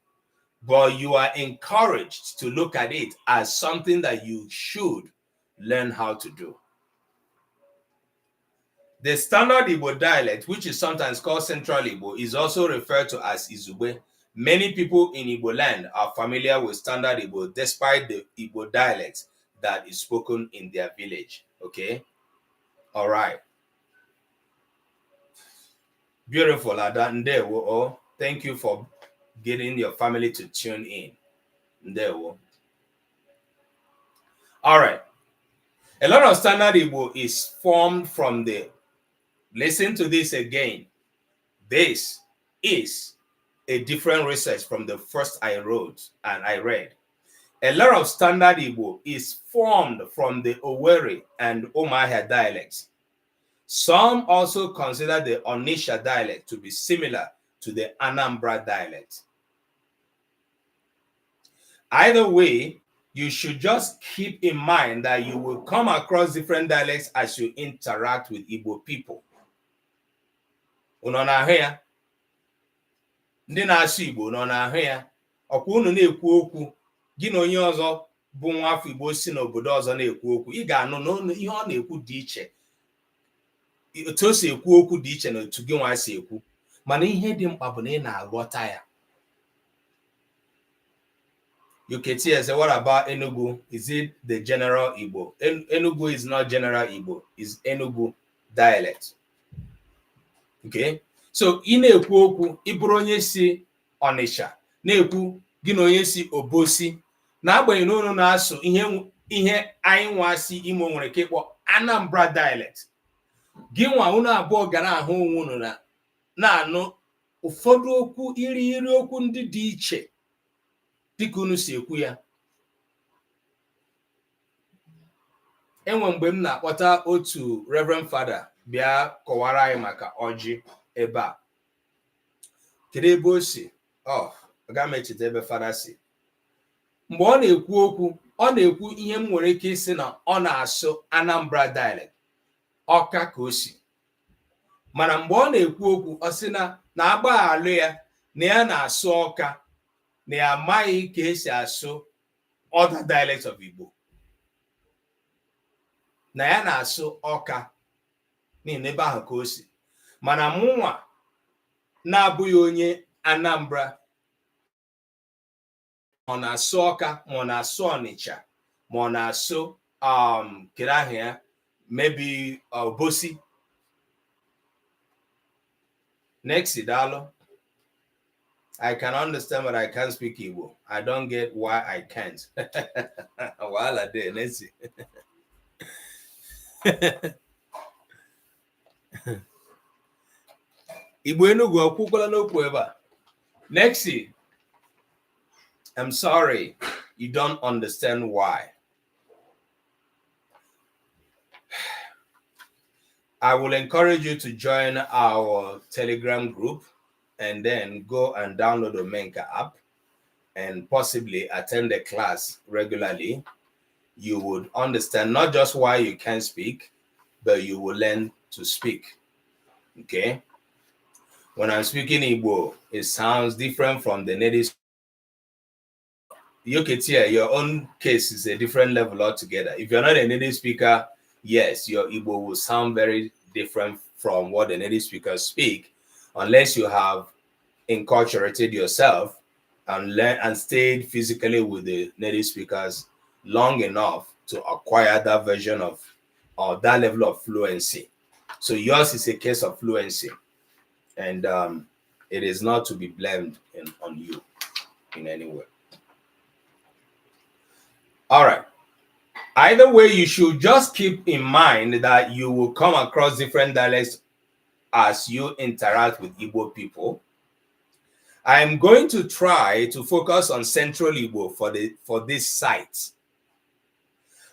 but you are encouraged to look at it as something that you should learn how to do. The standard Igbo dialect, which is sometimes called Central Igbo, is also referred to as Izugbe. Many people in Igbo land are familiar with standard Igbo despite the Igbo dialect that is spoken in their village. Okay? All right. Beautiful, Ada. Ndewo. Oh, thank you for getting your family to tune in. Ndewo. All right. A lot of standard Igbo is formed from the, listen to this again. This is a different research from the first I wrote and I read. A lot of standard Igbo is formed from the Owerri and Umuahia dialects. Some also consider the Onitsha dialect to be similar to the Anambra dialect. Either way, you should just keep in mind that you will come across different dialects as you interact with Igbo people. Unu na-ahụ ya? Ndị na-asụ Igbo nọ n'ahụ ya. Ọkwa unu na-ekwu okwu gị na onye ọzọ bụ nwa afọ Igbo si n'obodo ọzọ na-ekwu okwu, ị ga-anụ na ihe ọ na-ekwu dị iche. Otu o si ekwu okwu dị iche na otu gị nwa si ekwu, mana ihe dị mkpa bụ na ị na-aghọta ya. You can say, what about Enugu? Is it the general Igbo? Enugu is not general Igbo, it's Enugu dialect. Okay? So, ị na-ekwu okwu, ị bụrụ onye si Onitsha, na-ekwu gị na onye si Obosi, na-agbanyeghị na unu na-asụ ihe anyị nwa si Imo nwere ike ịkpọ Anambra dialect. Gị nwa unu abụọ gara ahụ onwe unu na-anụ ụfọdụ okwu iri okwu ndị dị iche dịka unu si ekwu ya. Enwe mgbe m na-akpọta otu Reverend Father bịa kọwara anyị maka ọjị ebe a. Kedu ebe o si? Aga m echeta ebe Father si. Mgbe ọ na-ekwu okwu, ọ na-ekwu ihe m nwere ike isi na ọ na-asụ Anambra dialect, Ọka ka o si. Mana mgbe ọ na-ekwu okwu, ọ sị na agbaghalụ ya na ya na-asụ Ọka, na ya amaghị ka esi asụ other dialects of Igbo. Na ya na-asụ Ọka n'ihi ebe ahụ ka o si. Mana mụnwa na-abụghị onye Anambra, ọ na-asụ Ọka, ma ọ na-asụ Onitsha, ma ọ na-asụ kedu aha ya, maybe Obosi. Next, Idalo. I can understand, but I can't speak Igbo. I don't get why I can't. While I did, let's see. Igbo Enugu okwukwala n'okwu ebe a. Next, I'm sorry, you don't understand why. I will encourage you to join our Telegram group and then go and download the Menka app and possibly attend the class regularly. You would understand not just why you can't speak, but you will learn to speak. Okay? When I'm speaking Igbo, it sounds different from the native. You can hear your own case is a different level altogether. If you're not a native speaker, yes, your Igbo will sound very different from what the native speakers speak, unless you have enculturated yourself and learned and stayed physically with the native speakers long enough to acquire that version of or that level of fluency. So yours is a case of fluency, and it is not to be blamed on you in any way. All right. Either way, you should just keep in mind that you will come across different dialects as you interact with Igbo people. I'm going to try to focus on Central Igbo for this site,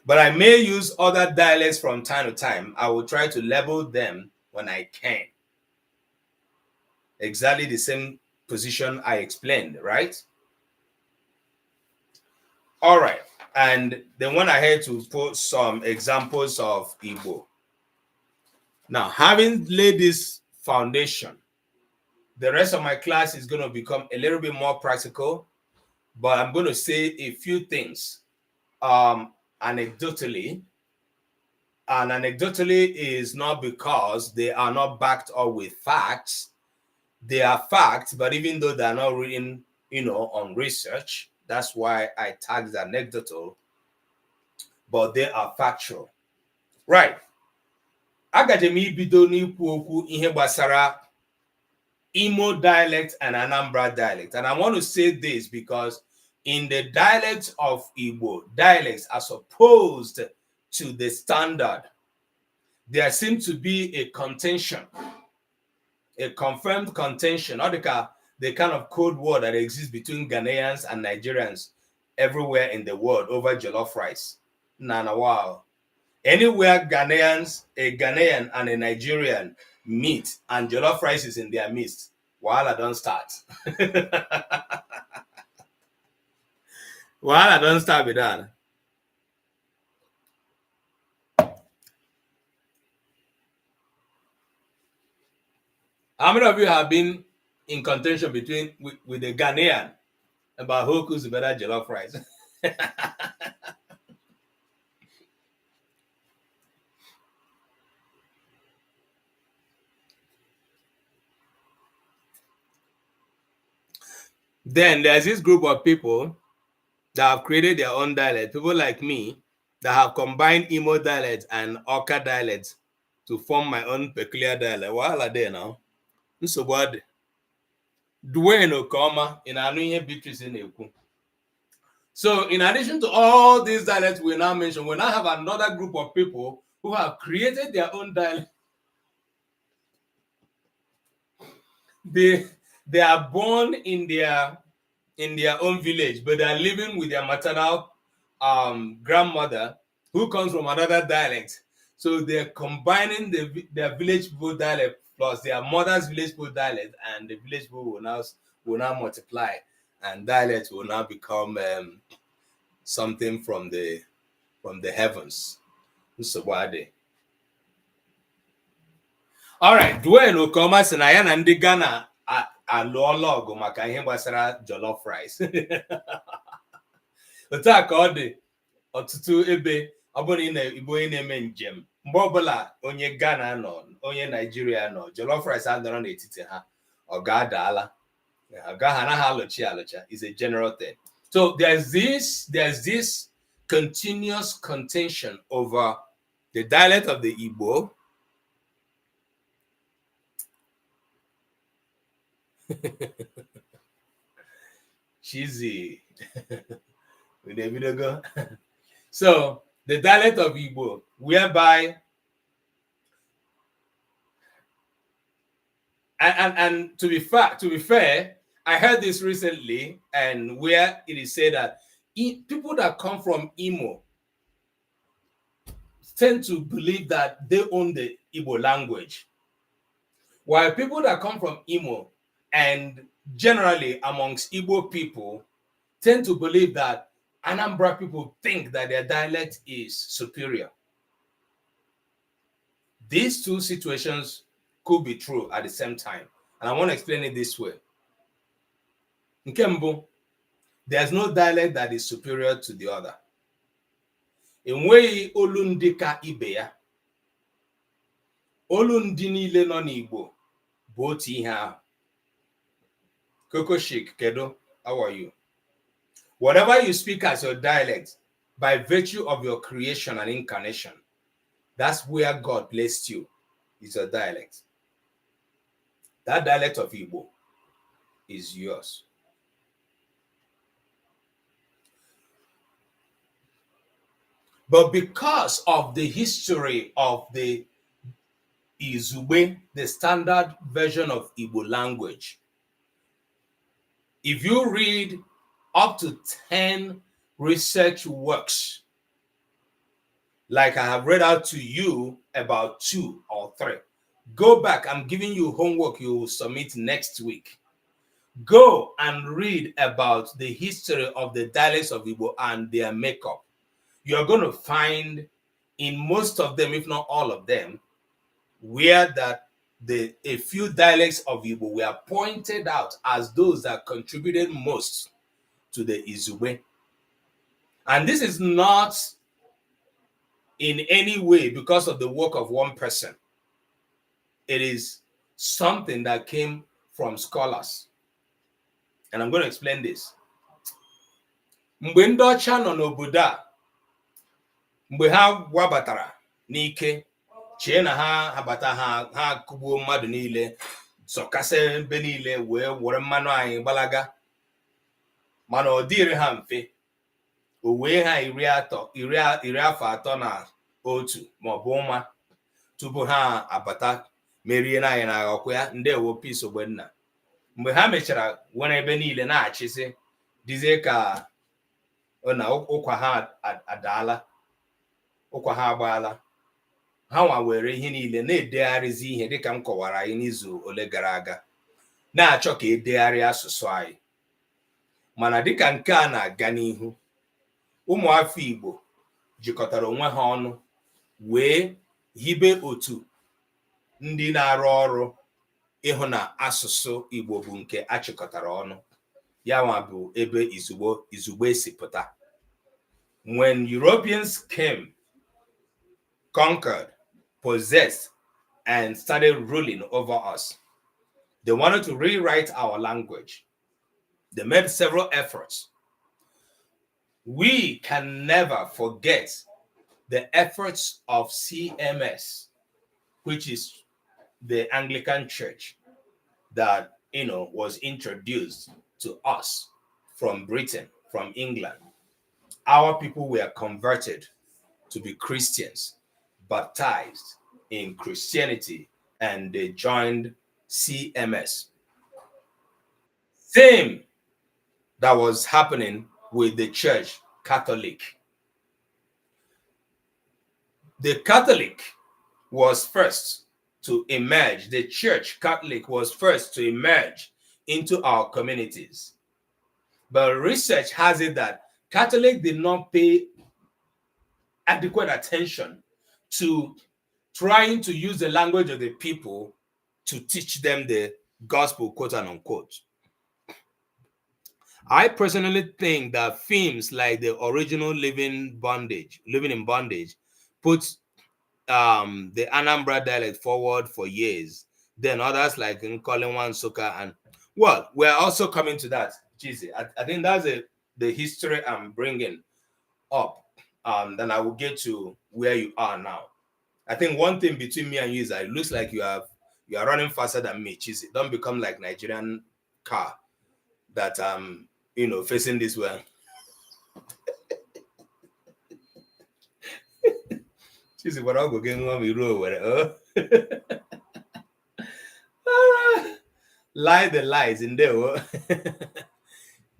but I may use other dialects from time to time. I will try to label them when I can. Exactly the same position I explained, right? All right. And then went ahead to put some examples of Igbo. Now, having laid this foundation, the rest of my class is going to become a little bit more practical, but I'm going to say a few things anecdotally. And anecdotally is not because they are not backed up with facts. They are facts, but even though they're not written, on research, that's why I tagged anecdotal, but they are factual. Right. Agaje m ibido n'ikwu okwu ihe gbasara Imo dialect and Anambra dialect. And I want to say this because in the dialects of Igbo, dialects as opposed to the standard, there seems to be a contention, a confirmed contention, or the kind of code word that exists between Ghanaians and Nigerians everywhere in the world over jollof rice. Nana, wow. Anywhere a Ghanaian and a Nigerian meet and jollof rice is in their midst, wahala don't start. Wahala don't start with that. How many of you have been in contention with the Ghanaian about who cooks the better jollof rice? Then there's this group of people that have created their own dialect, people like me that have combined Imo dialect and Oka dialect to form my own peculiar dialect. While are they now? Dwayne Okoma in Anuye Beatrice in Eku. So, in addition to all these dialects we now mention, we now have another group of people who have created their own dialect. They are born in their own village, but they are living with their maternal grandmother who comes from another dialect. So they're combining their village people dialect plus their mother's village people dialect, and the village people will now multiply, and dialect will now become something from the heavens. So all right, Dwayne Okoma sị na ya na ndị Ghana alụọla ọgụ maka ihe gbasara jollof rice. Otu a ka ọ dị ọtụtụ ebe ọ bụrụ na Igbo onye na-eme njem, mgbe ọbụla onye Ghana nọ, onye Nigeria nọ, jollof rice adọrọ n'etiti ha, ọ ga-adaala, ọ gaghị anaghị alụcha is a general thing. So there's this continuous contention over the dialect of the Igbo. Cheesy. So the dialect of Igbo, whereby and to be fair, I heard this recently, and where it is said that people that come from Imo tend to believe that they own the Igbo language, while people that come from Imo and generally amongst Igbo people tend to believe that Anambra people think that their dialect is superior. These two situations could be true at the same time, and I want to explain it this way. In Kembo, there's no dialect that is superior to the other. In way olundika ibeya, olundi niile nọ n'Igbo bụ otu ihe ahụ. Koko Shik, Kedo, how are you? Whatever you speak as your dialect, by virtue of your creation and incarnation, that's where God placed you, is your dialect. That dialect of Igbo is yours. But because of the history of the Izugbe, the standard version of Igbo language, if you read up to 10 research works, like I have read out to you about 2 or 3, go back. I'm giving you homework you will submit next week. Go and read about the history of the dialects of Igbo and their makeup. You're going to find in most of them, if not all of them, where that a few dialects of Igbo were pointed out as those that contributed most to the Izugbe. And this is not in any way because of the work of one person. It is something that came from scholars. And I'm going to explain this. Mgbe ndị ọcha nọ n'obodo a, mgbe ha wabatara n'ike, chee na ha abata ha kugbuo mmadụ niile, sọkasị ebe niile wee were mmanụ anyị gbalaga. Mana ọ dịrị ha mfe. O wee ha iri afọ atọ na otu ma ọ bụ ụma tupu ha abata merie anyị na aghọkwa ya ndewo peace Ogbenna. Mgbe ha mechara were ebe niile na-achịsị dizie ka na ụkwa ha adaala, ụkwa ha agbaala, ha nwa were ihe niile na-edegharịzi ihe dịka m kọwara anyị n'izu ole gara aga, na-achọ ka edegharịa asụsụ anyị. Mana dịka nke a na-aga n'ihu, ụmụafọ Igbo jikọtara onwe ha ọnụ wee hibe otu ndị na-arụ ọrụ ịhụ na asụsụ Igbo bụ nke achịkọtara ọnụ. Ya nwa bụ ebe Izugbe si pụta. When Europeans came, conquered, possessed, and started ruling over us, they wanted to rewrite our language. They made several efforts. We can never forget the efforts of CMS, which is the Anglican Church that, was introduced to us from Britain, from England. Our people were converted to be Christians, baptized in Christianity, and they joined CMS. Same that was happening with the Church Catholic. The Catholic was first to emerge. The Church Catholic was first to emerge into our communities. But research has it that Catholic did not pay adequate attention to trying to use the language of the people to teach them the gospel, quote and unquote. I personally think that themes like the original living in bondage, put the Anambra dialect forward for years. Then others like Nkolinwan Soka, and well, we're also coming to that. I think that's the history I'm bringing up. Then I will get to where you are now. I think one thing between me and you is that it looks like you are running faster than me. Chizzy, don't become like Nigerian car that facing this way. Chizzy, what I'll go get on me road with lie the lies in there.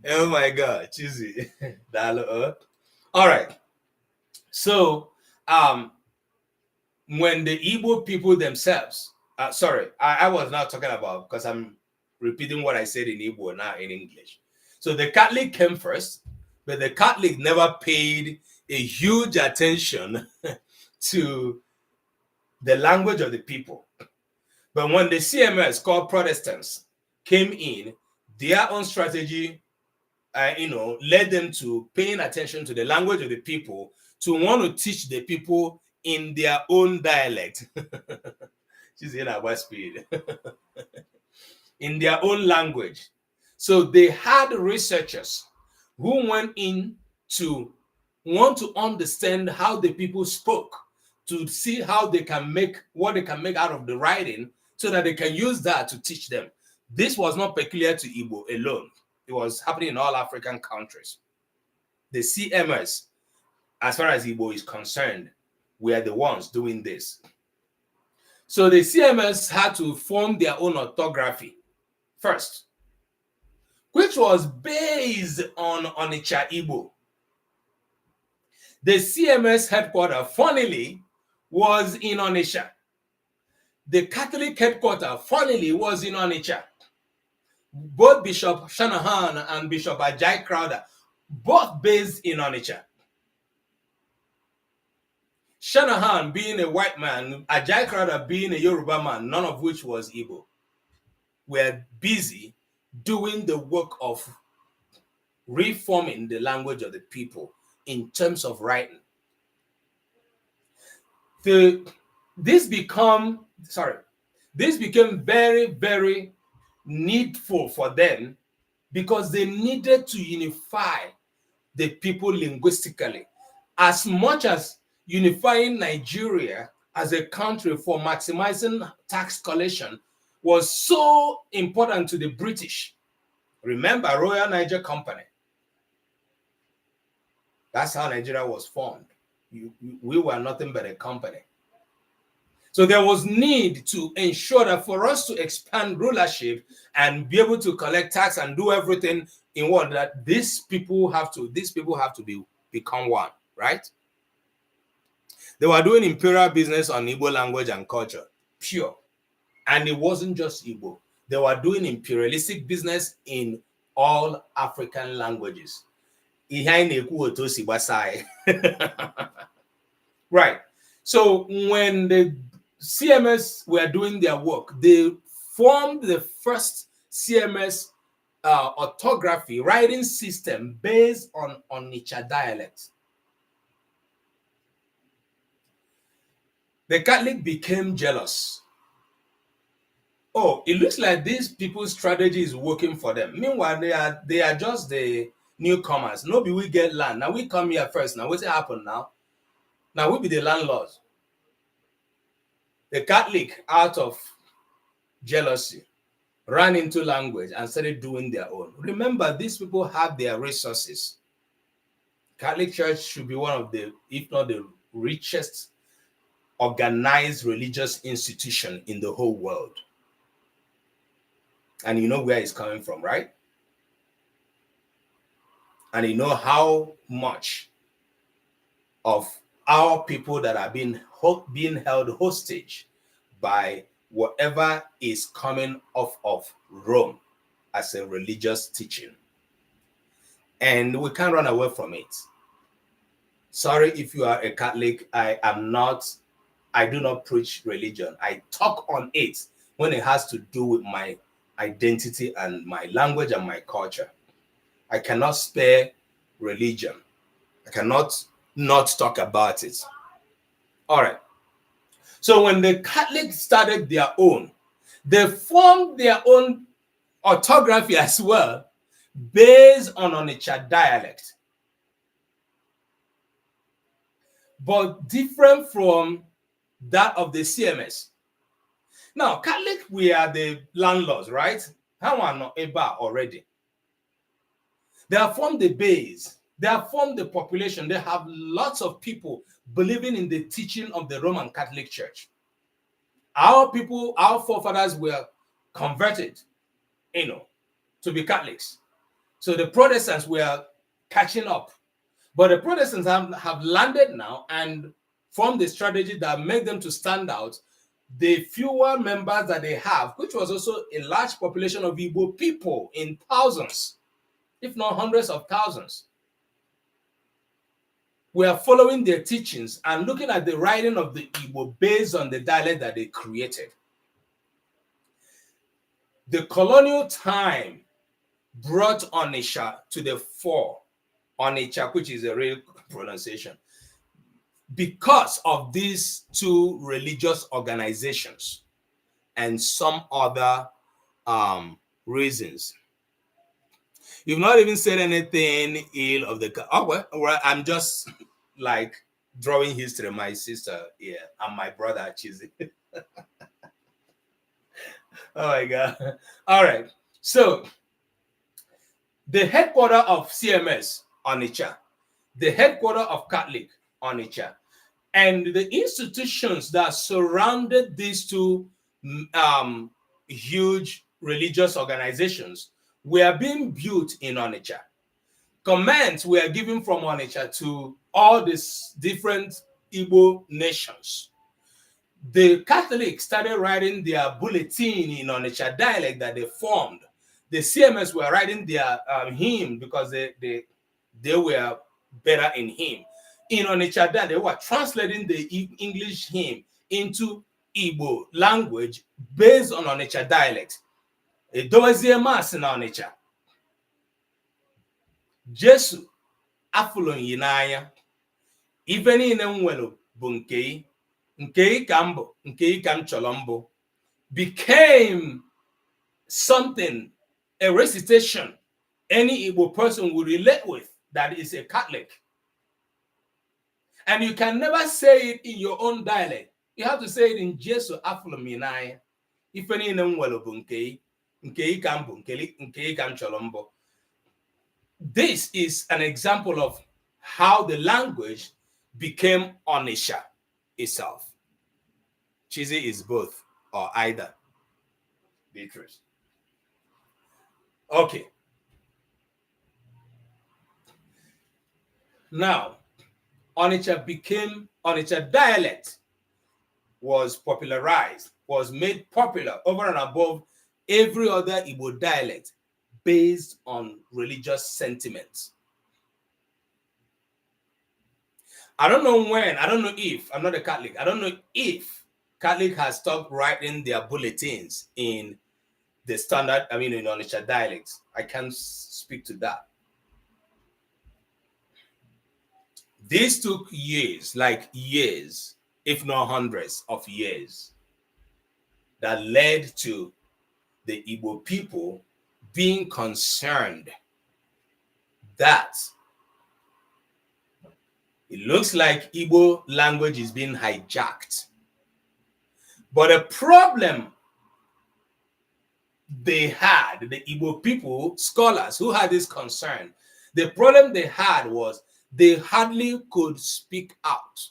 Oh my God, Chizzy. All right. So, when the Igbo people themselves, I was not talking about, because I'm repeating what I said in Igbo now in English. So the Catholic came first, but the Catholic never paid a huge attention to the language of the people. But when the CMS called Protestants came in, their own strategy, led them to paying attention to the language of the people, to want to teach the people in their own dialect. She's in our speed. In their own language. So they had researchers who went in to want to understand how the people spoke, to see how they can make what they can make out of the writing, so that they can use that to teach them. This was not peculiar to Igbo alone. It was happening in all African countries. The CMS, as far as Igbo is concerned, were the ones doing this. So the CMS had to form their own orthography first, which was based on Onitsha Igbo. The CMS headquarters, funnily, was in Onitsha. The Catholic headquarters, funnily, was in Onitsha. both Bishop Shanahan and Bishop Ajay Crowther, both based in Onitsha. Shanahan being a white man, Ajay Crowther being a Yoruba man, none of which was Igbo, were busy doing the work of reforming the language of the people in terms of writing. This became very, very needful for them because they needed to unify the people linguistically as much as unifying Nigeria as a country for maximizing tax collection was so important to the British. Remember, Royal Niger Company. That's how Nigeria was formed. We were nothing but a company. So there was need to ensure that for us to expand rulership and be able to collect tax and do everything in one, that these people have to become one, right? They were doing imperial business on Igbo language and culture, pure. And it wasn't just Igbo. They were doing imperialistic business in all African languages. Right. So when the CMS were doing their work, they formed the first CMS orthography writing system based on Onitsha dialect. The Catholic became jealous. Oh, it looks like these people's strategy is working for them. Meanwhile, they are just the newcomers. Nobody will get land. Now we come here first. Now what's happened now? Now we be the landlords. The Catholic, out of jealousy, ran into language and started doing their own. Remember, these people have their resources. Catholic Church should be one of the, if not the richest, organized religious institution in the whole world. And you know where it's coming from, right? And you know how much of our people that are being held hostage by whatever is coming off of Rome as a religious teaching. And we can't run away from it. Sorry if you are a Catholic, I do not preach religion. I talk on it when it has to do with my identity and my language and my culture. I cannot spare religion. I cannot not talk about it. All right. So when the Catholics started their own, they formed their own orthography as well, based on Onitsha dialect, but different from that of the CMS. Now, Catholic, we are the landlords, right? How are not able already? They have formed the base. They have formed the population. They have lots of people believing in the teaching of the Roman Catholic Church. Our people, our forefathers were converted, to be Catholics. So the Protestants were catching up. But the Protestants have landed now and formed a strategy that made them to stand out. The fewer members that they have, which was also a large population of Igbo people in thousands, if not hundreds of thousands, we are following their teachings and looking at the writing of the Igbo based on the dialect that they created. The colonial time brought Onitsha to the fore, Onitsha, which is a real pronunciation, because of these two religious organizations and some other reasons. You've not even said anything ill of the... Oh, well, I'm just like drawing history. My sister here and my brother, Chizzy. Oh my God. All right. So the headquarters of CMS, Onitsha, the headquarters of Catholic, Onitsha, and the institutions that surrounded these two huge religious organizations were being built in Onitsha. Commands were given from Onitsha to all these different Igbo nations. The Catholics started writing their bulletin in Onitsha dialect that they formed. the CMS were writing their hymn because they were better in hymn. In Onitsha, they were translating the English hymn into Igbo language based on Onitsha dialect. Edozie mas na Onitsha. Jesu afụlụ yi n'anya. Ife niile m nwere bụ nke ị ka m bụ, nke ị ka m chọrọ mbụ, became something, a recitation any Igbo person would relate with that is a Catholic. And you can never say it in your own dialect. You have to say it in Jesu afụlụ m yi n'anya. Ife niile m nwere bụ nke ị ka m bụ, nke ị ka m chọrọ mbụ. This is an example of how the language became Onitsha itself. Chizi is both or either. Beatrice. Okay. Now, Onitsha dialect was popularized, was made popular over and above every other Igbo dialect based on religious sentiments. I don't know when, I don't know if, I'm not a Catholic, I don't know if Catholic has stopped writing their bulletins in the standard, in Onitsha dialects. I can't speak to that. This took years, if not hundreds of years, that led to the Igbo people being concerned that it looks like Igbo language is being hijacked. But the problem they had, the Igbo people, scholars who had this concern, the problem they had was they hardly could speak out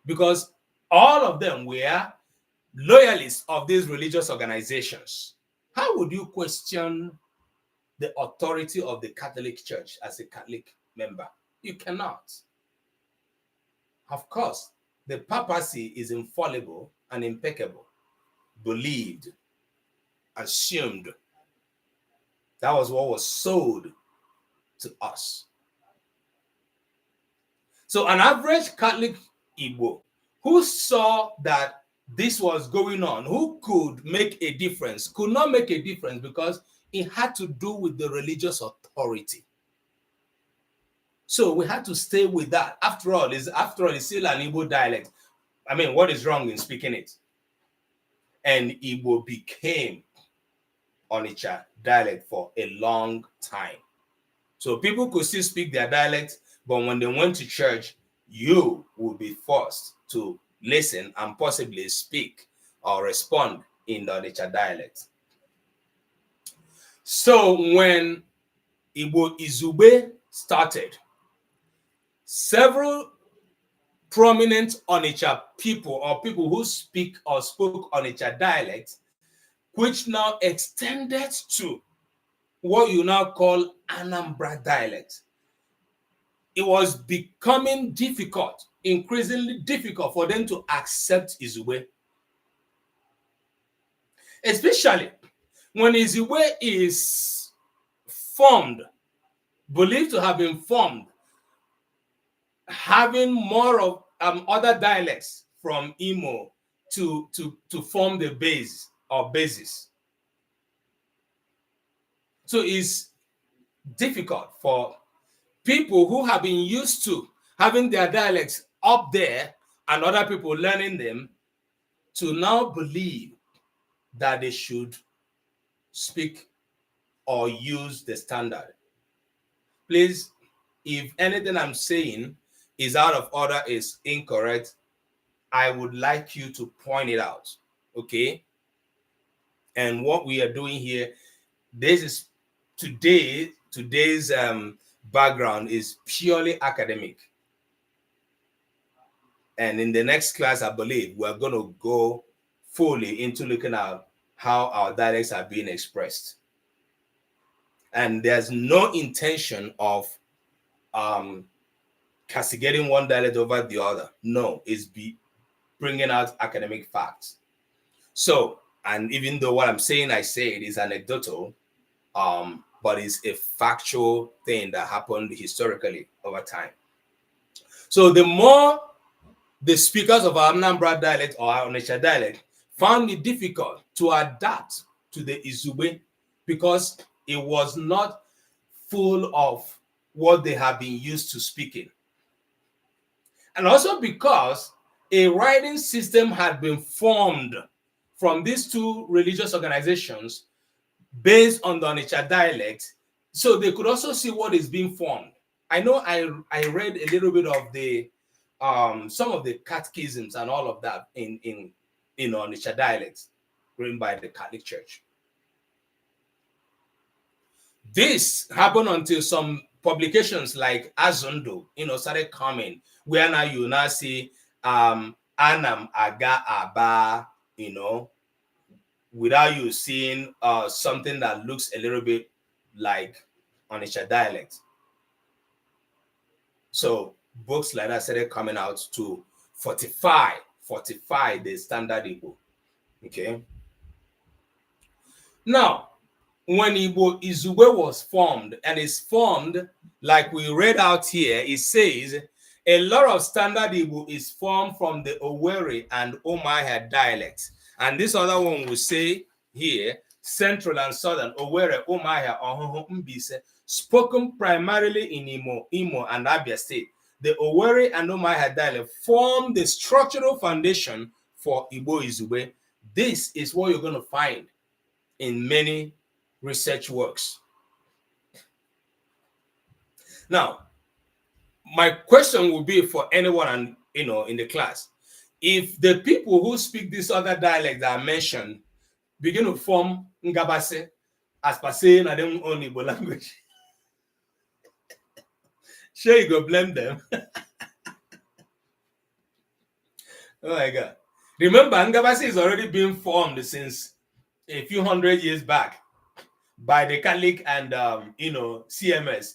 because all of them were loyalists of these religious organizations. How would you question the authority of the Catholic Church as a Catholic member? You cannot. Of course, the papacy is infallible and impeccable, believed, assumed. That was what was sold to us. So an average Catholic Igbo who saw that this was going on, who could make a difference, could not make a difference because it had to do with the religious authority. So we had to stay with that. After all, it's still an Igbo dialect. What is wrong in speaking it? And Igbo became Onitsha dialect for a long time. So people could still speak their dialect, but when they went to church, you would be forced to listen and possibly speak or respond in the Onitsha dialect. So when Igbo Izugbe started, several prominent Onitsha people or people who speak or spoke Onitsha dialect, which now extended to what you now call Anambra dialect. It was becoming difficult, increasingly difficult for them to accept Izugbe. Especially when Izugbe is formed, believed to have been formed, having more of other dialects from Imo to form the base or basis. So it's difficult for people who have been used to having their dialects up there and other people learning them to now believe that they should speak or use the standard. Please, if anything I'm saying is out of order, is incorrect, I would like you to point it out, okay? And what we are doing here, this is today's background is purely academic. And in the next class, I believe we're going to go fully into looking at how our dialects are being expressed. And there's no intention of castigating one dialect over the other. No, it's bringing out academic facts. So, and even though what I'm saying, I say it is anecdotal, but it's a factual thing that happened historically over time. So the more the speakers of our Anambra dialect or our Onitsha dialect found it difficult to adapt to the Izugbe because it was not full of what they have been used to speaking. And also because a writing system had been formed from these two religious organizations based on the Onitsha dialect, so they could also see what is being formed. I know I read a little bit of the some of the catechisms and all of that in Onitsha dialects written by the Catholic Church. This happened until some publications like Azundo, started coming, where now you now see Anam Aga Aba, without you seeing something that looks a little bit like Onitsha dialect. So books like that started coming out to fortify the standard Igbo. Okay. Now, when Igbo Izugbe was formed, and it's formed like we read out here, it says a lot of standard Igbo is formed from the Owerri and Umuahia dialects. And this other one will say here, Central and Southern Owerri, Umuahia, Ohoho, Mbise, spoken primarily in Imo and Abia State. The Owerri and Umuahia dialect form the structural foundation for Igbo Izugbe. This is what you're going to find in many research works. Now, my question will be for anyone in the class: if the people who speak this other dialect that I mentioned begin to form Ngabase as per saying I don't own Igbo language, sure you go blame them. Oh my God! Remember, Ngabase is already being formed since a few hundred years back by the Catholic and CMS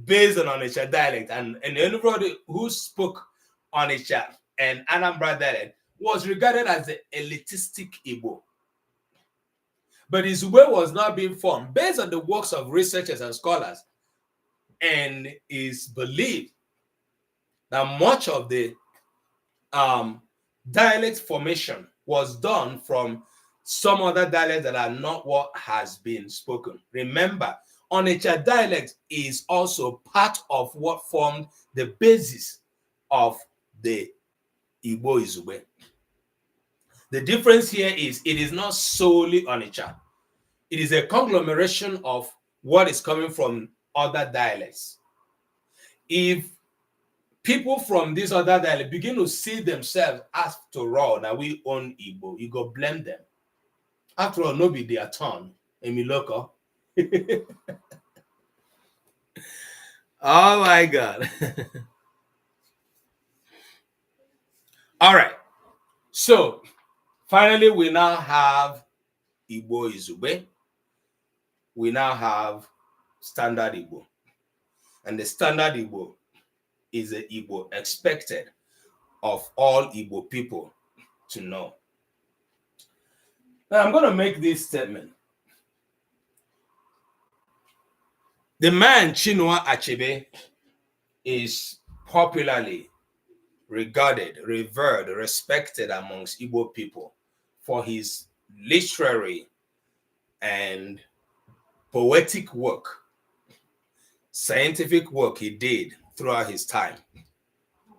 based on Onitsha dialect, and anybody who spoke Onitsha and Anambra dialect was regarded as the elitistic Igbo. But Izugbe was not being formed based on the works of researchers and scholars, and is believed that much of the dialect formation was done from some other dialects that are not what has been spoken. Remember, Onitsha dialect is also part of what formed the basis of the Igbo Izugbe. The difference here is it is not solely Onitsha. It is a conglomeration of what is coming from other dialects. If people from this other dialect begin to see themselves after all that we own Igbo, you go blame them. After all, no be their turn. Emiloko. Oh my God. All right. So finally, we now have Igbo Izugbe. We now have standard Igbo. And the standard Igbo is the Igbo expected of all Igbo people to know. Now I'm going to make this statement. The man Chinua Achebe is popularly regarded, revered, respected amongst Igbo people for his literary and poetic work, scientific work he did throughout his time.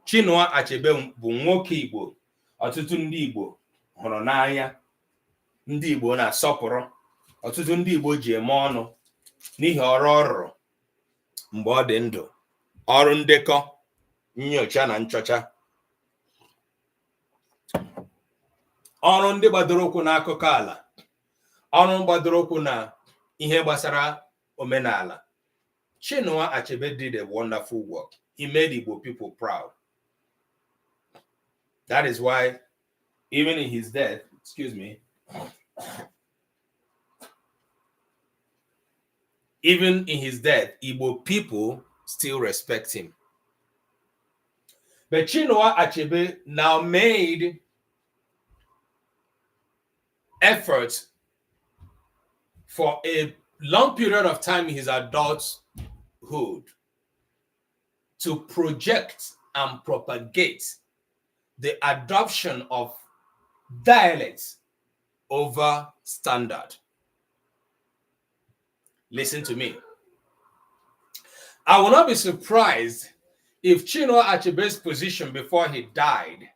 Chinua Achebe bụ nwoke Igbo ọtụtụ ndị Igbo hụrụ n'anya, ndị Igbo na-asọpụrụ, ọtụtụ ndị Igbo ji eme ọnụ n'ihi ọrụ ọ rụrụ mgbe ọ dị ndụ, ọrụ ndekọ, nnyocha na nchọcha, ọrụ ndị gbadoro ụkwụ n'akụkọ ala, ọrụ gbadoro ụkwụ na ihe gbasara omenala. Chinua Achebe did a wonderful work. He made Igbo people proud. That is why even in his death, even in his death, Igbo people still respect him. But Chinua Achebe now made efforts for a long period of time in his adulthood to project and propagate the adoption of dialects over standard. Listen to me. I will not be surprised if Chinua Achebe's position before he died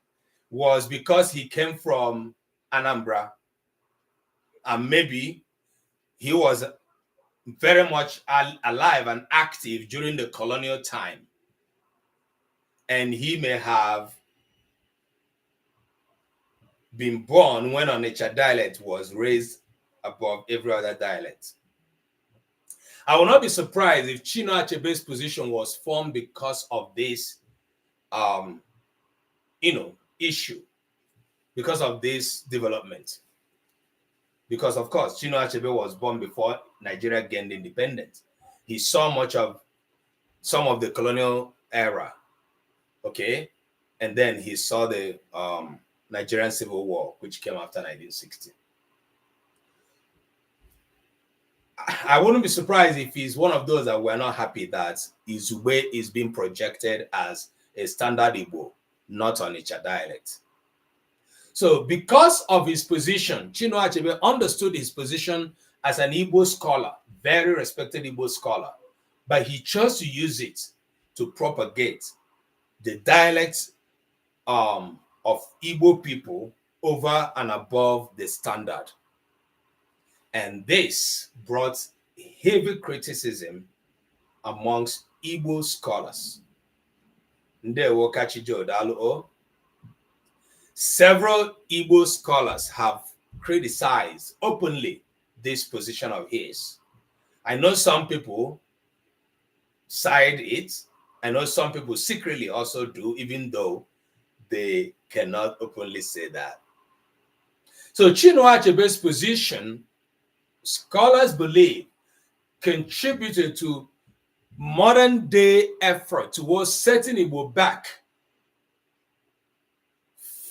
was because he came from Anambra, and maybe he was very much alive and active during the colonial time, and he may have been born when Onitsha dialect was raised above every other dialect. I will not be surprised if Chinua Achebe's position was formed because of this issue, because of this development. Because of course, Chinua Achebe was born before Nigeria gained independence. He saw much of some of the colonial era, okay? And then he saw the Nigerian Civil War, which came after 1960. I wouldn't be surprised if he's one of those that were not happy that Izugbe is being projected as a standard Igbo, not Onitsha dialect. So because of his position, Chinua Achebe understood his position as an Igbo scholar, very respected Igbo scholar, but he chose to use it to propagate the dialects of Igbo people over and above the standard. And this brought heavy criticism amongst Igbo scholars. Ndewo Kachijo Daluo. Several Igbo scholars have criticized openly this position of his. I know some people side it. I know some people secretly also do, even though they cannot openly say that. So Chinua Achebe's position, scholars believe, contributed to modern day effort towards setting Igbo back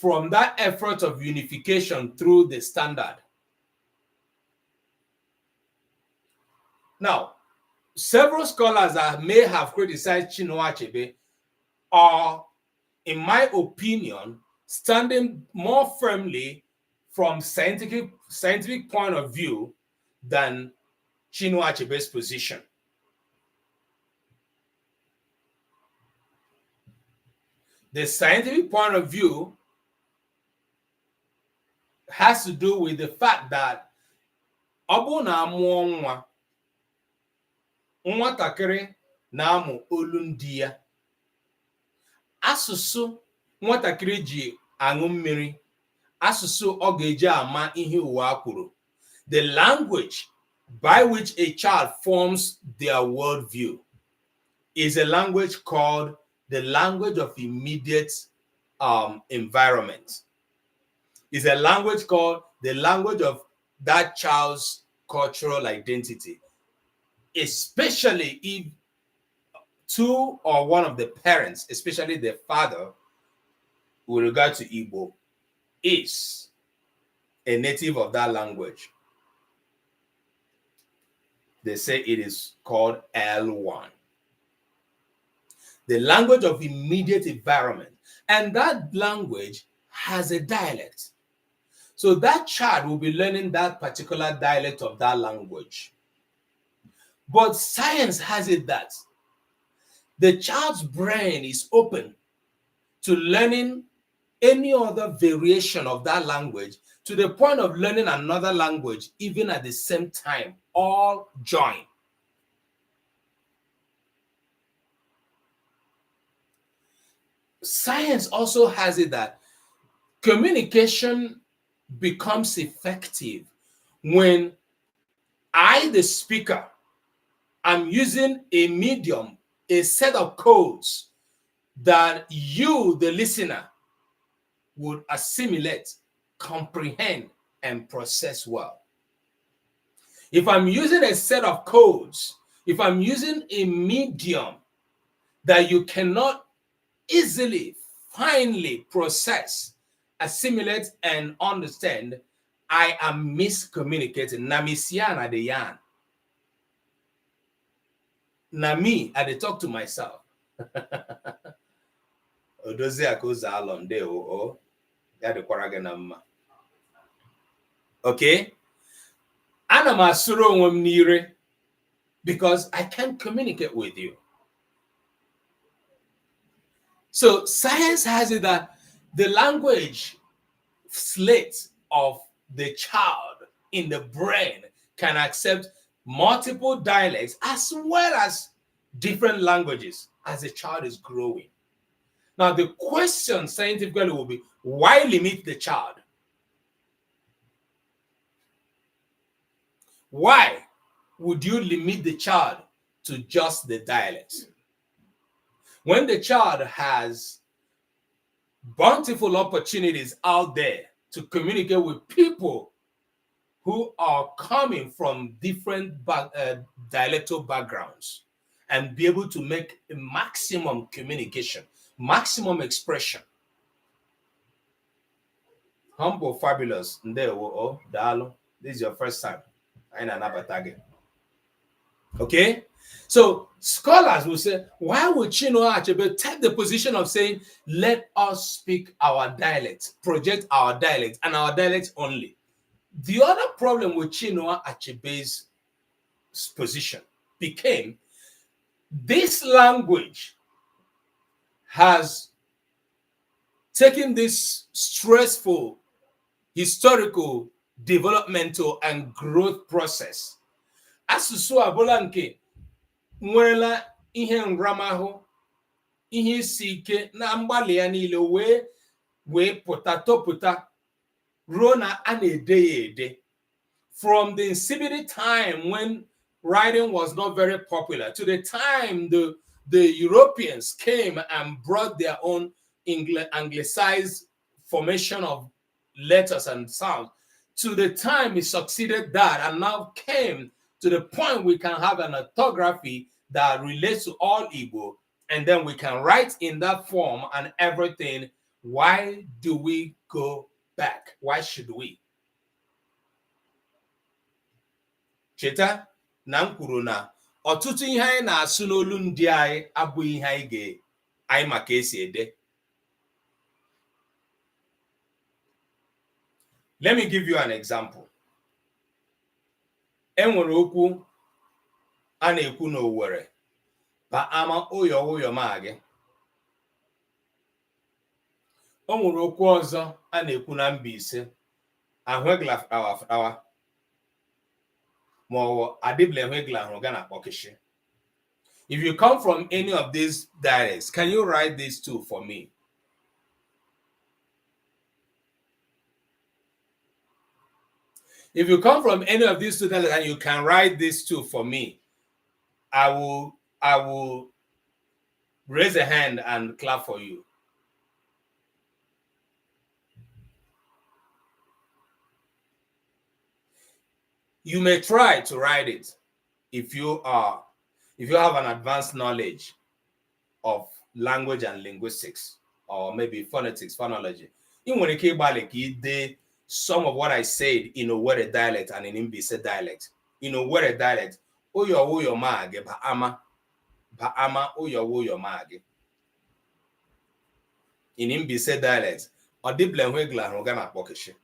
from that effort of unification through the standard. Now, several scholars that may have criticized Chinua Achebe are, in my opinion, standing more firmly from scientific point of view than Chinua Achebe's position. The scientific point of view has to do with the fact that ọbụ na-amụọ nwatakịrị na-amụ olu ndị ya. Asụsụ nwatakịrị ji aṅụ mmiri, asụsụ ọ ga-eji ama ihe ụwa kwuru. The language by which a child forms their worldview is a language called the language of immediate environment. Is a language called the language of that child's cultural identity, especially if two or one of the parents, especially the father, with regard to Igbo, is a native of that language. They say it is called L1. The language of immediate environment. And that language has a dialect. So that child will be learning that particular dialect of that language. But science has it that the child's brain is open to learning any other variation of that language, to the point of learning another language even at the same time, all join. Science also has it that communication becomes effective when I, the speaker, am using a medium, a set of codes that you, the listener, would assimilate, comprehend, and process well. If I'm using a set of codes, if I'm using a medium that you cannot easily, finely process, assimilate, and understand, I am miscommunicating. Namisiana de yan. na me, I dey talk to myself. Odozi akoza alon de o ya de kwara gị na mma. Okay? Ana m asụrụ onwe m n'ire because I can't communicate with you. So science has it that the language slate of the child in the brain can accept multiple dialects as well as different languages as the child is growing. Now, the question scientifically will be, why limit the child? Why would you limit the child to just the dialects? When the child has bountiful opportunities out there to communicate with people who are coming from different dialectal backgrounds and be able to make a maximum communication, maximum expression. Humble, fabulous. Ndewo, Dalo. This is your first time. Okay? So scholars will say, why would Chinua Achebe take the position of saying, let us speak our dialect, project our dialect, and our dialect only? The other problem with Chinua Achebe's position became this language has taken this stressful historical, developmental, and growth process. Asụsụ abụla nke nwerela ihe nramahụ, ihe isi ike na mgbalị ya niile wee pụta topụta ruo na a na-ede ya ede. From the insipid time when writing was not very popular to the time the Europeans came and brought their own anglicized formation of letters and sounds, to the time it succeeded that and now came to the point we can have an orthography that relates to all Igbo, and then we can write in that form and everything. Why do we go back? Why should we? Cheta na m kwuru na ọtụtụ ihe anyị na-asụ n'olu ndị anyị abụghị ihe anyị maka esi ede. Let me give you an example. Enwere okwu a na-ekwu n'Owerri, ba ama ụyọ ma gị. O nwere okwu ọzọ a na-ekwu na Mbaise, ahụegla flawa ma ọ adịbla ehụegla ahụ ga na Kpọkịshị. If you come from any of these dialects, can you write these two for me? If you come from any of these two dialects and you can write these two for me, I will raise a hand and clap for you. You may try to write it if you have an advanced knowledge of language and linguistics, or maybe phonetics, phonology. In nwere ike ịgbalị ka ide some of what I said in Owerri dialect and in Mbaise dialect. In Owerri dialect, ụyọ ma gị ba ama ụyọ ma gị. In Mbaise dialect, ọ dịbla ehụegla ahụ ga na Kpọkịshị.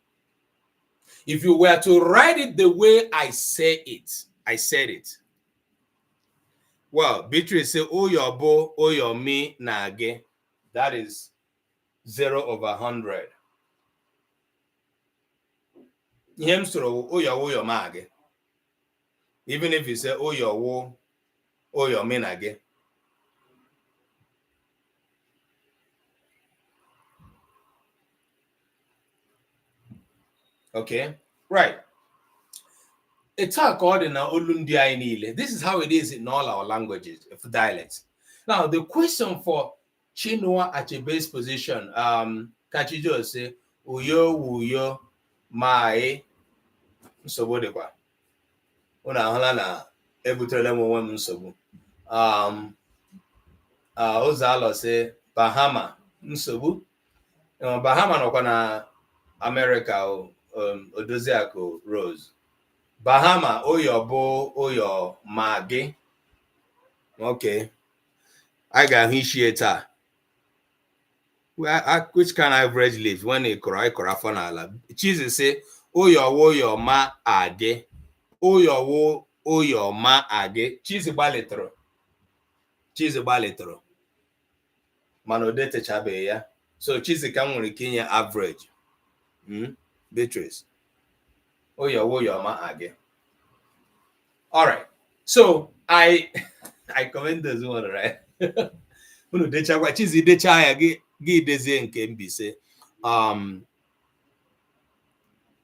If you were to write it the way I said it. Well, Beatrice say ụyọ bụ ụyọ mi na gị. That is 0/100. Ihe m soro ụyọ ma gị. Even if you say ụyọ mi na gị. Okay, right. It's according to Olundi Ainile. This is how it is in all our languages, dialects. Now, the question for Chinua Achebe's position, Kachijo say, uyo, mae, nsobo dekwa. Una hala na ebutrele mwe nsobo. Ozalo say, Bahama, nsobo. Bahama no na America, Odoziako Rose. Bahama, ụyọ bụ ụyọ ma gị. Okay. I got initiator. Which kind of average live when a cry for ala? Cheese say, oh your ma age. Oh your ma age. Cheese balitro. Cheese balitro. Mano dete chabe ya. So cheese can only Kenya average. Beatrice. Oh your ma age. All right. So I comment this one, right? Unu dechakwa chizi decha ya gị dezie nke Mbaise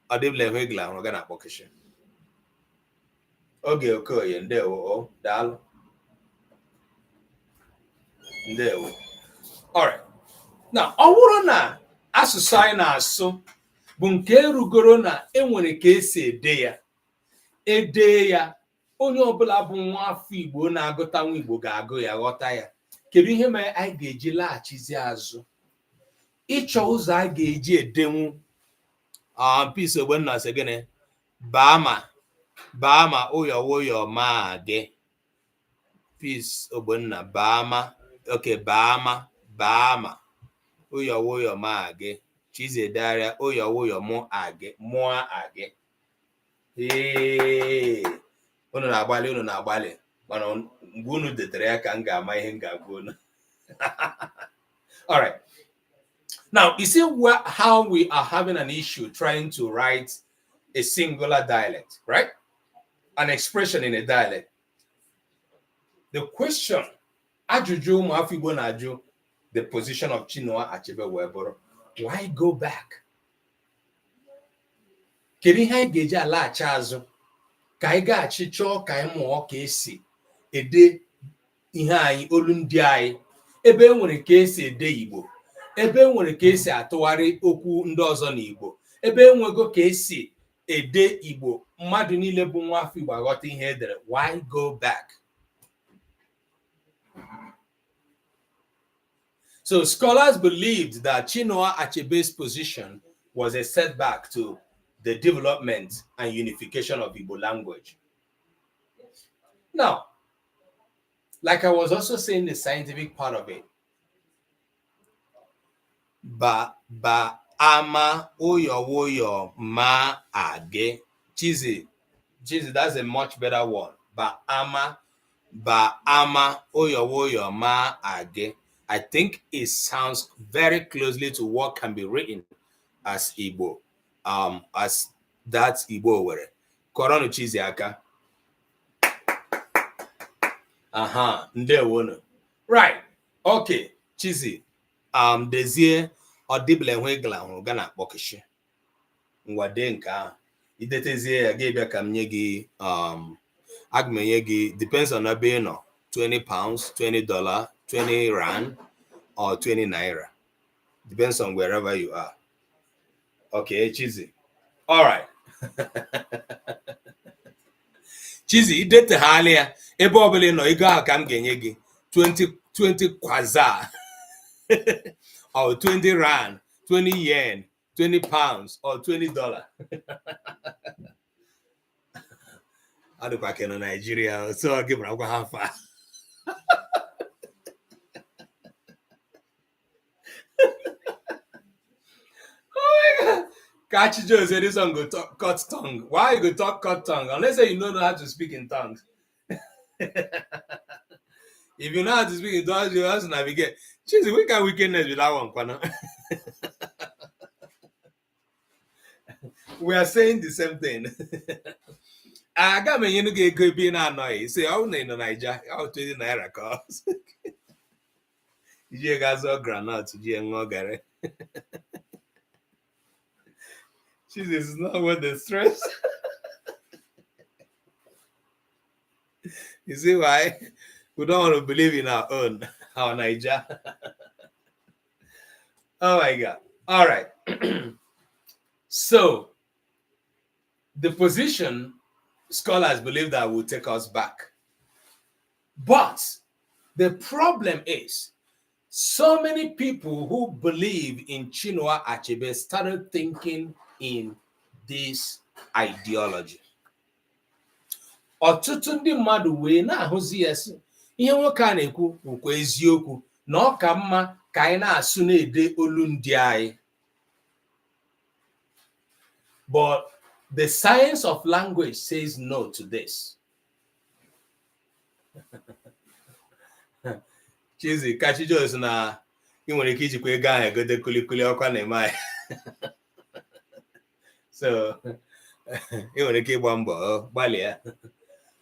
ọdịbla ehwegla hụrụ ga na akpọkịshị oge Okoye ndewo daalụ ndewo. Alright. Now ọ bụrụ na asụsụ anyị na-asụ bụ nke erugoro na enwere ka esi ede ya onye ọbụla bụ nwa afọ Igbo na-agụta nwa Igbo ga-agụ ya ghọta ya. Kedu ihe mere anyị ga-eji laghachizi azụ ịchọ ụzọ a ga-eji edenwu peace ogbenna sị gịnị bama ụyọ ma gị peace ogbenna okay bama ụyọ ma gị chizedaria ụyọ mụ agị unu na-agbalị mana mgbe unu detere ya ka m ga-ama ihe m ga-agwa unu. All right. Now, you see how we are having an issue trying to write a singular dialect, right? An expression in a dialect. The question, ajụjụ ụmụ afọ Igbo na-ajụ the position of Chinua Achebe Weboro. Why go back? Kedu ihe anyị ga-eji alaghachi azụ ka anyị gaghachi chọọ ka anyị mụọ ka esi ede ihe anyị olu ndị anyị ebe enwere ka esi ede Igbo, ebe enwere ka esi atụgharị okwu ndị ọzọ n'Igbo, ebe enwego ka esi ede Igbo mmadụ niile bụ nwa afọ Igbo aghọta ihe edere. Why go back? So scholars believed that Chinua Achebe's position was a setback to the development and unification of Igbo language. Now, like I was also saying the scientific part of it, ama ụyọ ma age. Cheesy, that's a much better one. Ama ụyọ ma age. I think it sounds very closely to what can be written as Igbo, as that Igbo were. Koronu Cheesy aka. Ndewo. Right. Okay, Cheesy. Dezie ọdịbla ehwegla hụrụ ga na akpọkịshị ngwade nke ahụ idetezie ya ga-ebịa ka m nye gị aga m enye gị depends on ebe ị nọ 20 pounds, $20, 20 rand or 20 naira, depends on wherever you are. Okay, Cheesy. All right. Cheesy, ideteghala ya ebe ọbụla ị nọ ego ahụ ka m ga-enye gị 20 kwaza or 20 rand, 20 yen, 20 pounds, or $20. I do back in Nigeria, so I'll give it a half. Oh my God. Catchy Joe said this one go talk cut tongue. Why you go talk cut tongue? Unless you know how to speak in tongues. If you know how to speak in tongues, you have to navigate. Cheesy, we can wickedness with that one, we are saying the same thing. I got me, you know, get good being annoyed. Say, oh, no, Niger, I'll 20 naira cost. You guys are granite, you know, Gary. Jesus, is not worth the stress. You see why? We don't want to believe in our own, our Niger. Oh my God. All right. So, the position, scholars believe that will take us back. But the problem is, so many people who believe in Chinua Achebe started thinking in this ideology. Ọtụtụ ndị mmadụ wee na-ahụzi ya ihe nwoke a na-ekwu bụkwa eziokwu na ọ ka mma ka anyị na-asụ na-ede olu ndị anyị. But the science of language says no to this. Chizi kachijos na ị nwere ike ijikwa ego ahụ egote kulikuli ọkwa na-eme anyị. So ị nwere ike ịgba mbọ gbalịa.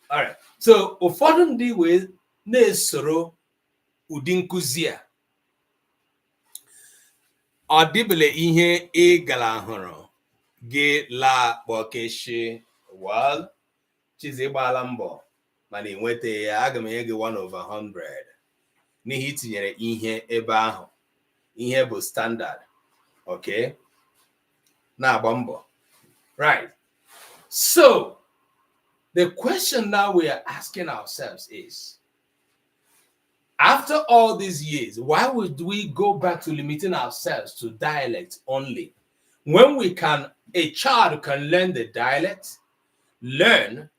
All right. So ụfọdụ ndị wee na-esoro ụdị nkụzi a. Ọ dịbele ihe ị gara hụrụ gị laa kpọkeshi. Well, Chizi gbala mbọ mana ị nweta ya, aga m enye gị 1/100 n'ihi itinyere ihe ebe ahụ. Ihe bụ standard. Okay? Na-agba mbọ. Right. So, the question now we are asking ourselves is, after all these years, why would we go back to limiting ourselves to dialect only? When a child can learn the dialect, a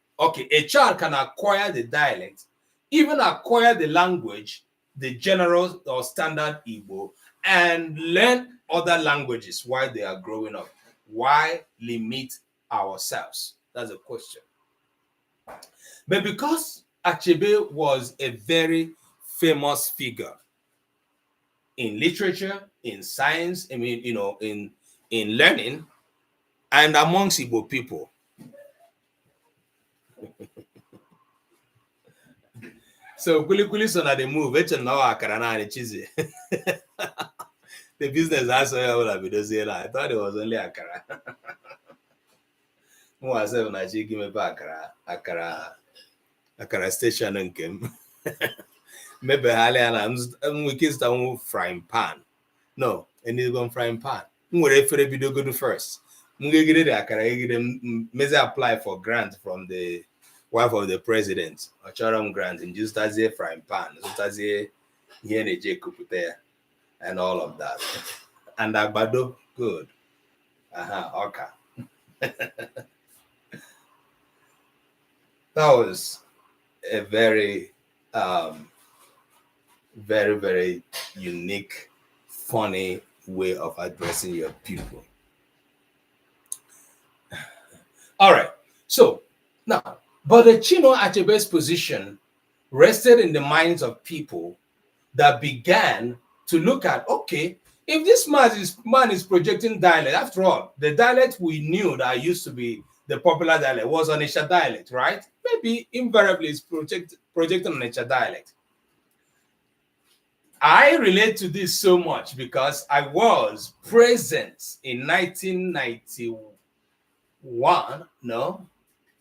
child can acquire the dialect, even acquire the language, the general or standard Igbo, and learn other languages while they are growing up. Why limit ourselves? That's a question. But because Achebe was a very famous figure in literature, in science, in learning, and amongst Igbo people. So Kulikuli son at the move, it's now akara na chizi. The business has I thought it was only akara. Mwase na chi give me back akara station nkem. Maybe I'm wiki frying pan. No, and it's going frying pan. Mwere fere video go to first. Mungegire the akara meze apply for grant from the wife of the president. Ochoram grant and just as a frying pan. So as a here kupute and all of that. And agbado, good. Okay. That was a very very, very unique, funny way of addressing your people. All right. So now, but the Chinua Achebe's position rested in the minds of people that began to look at, okay, if this man is projecting dialect, after all, the dialect we knew that used to be the popular dialect was Onitsha dialect, right? Maybe invariably it's projecting Onitsha dialect. I relate to this so much because I was present in 1991, no,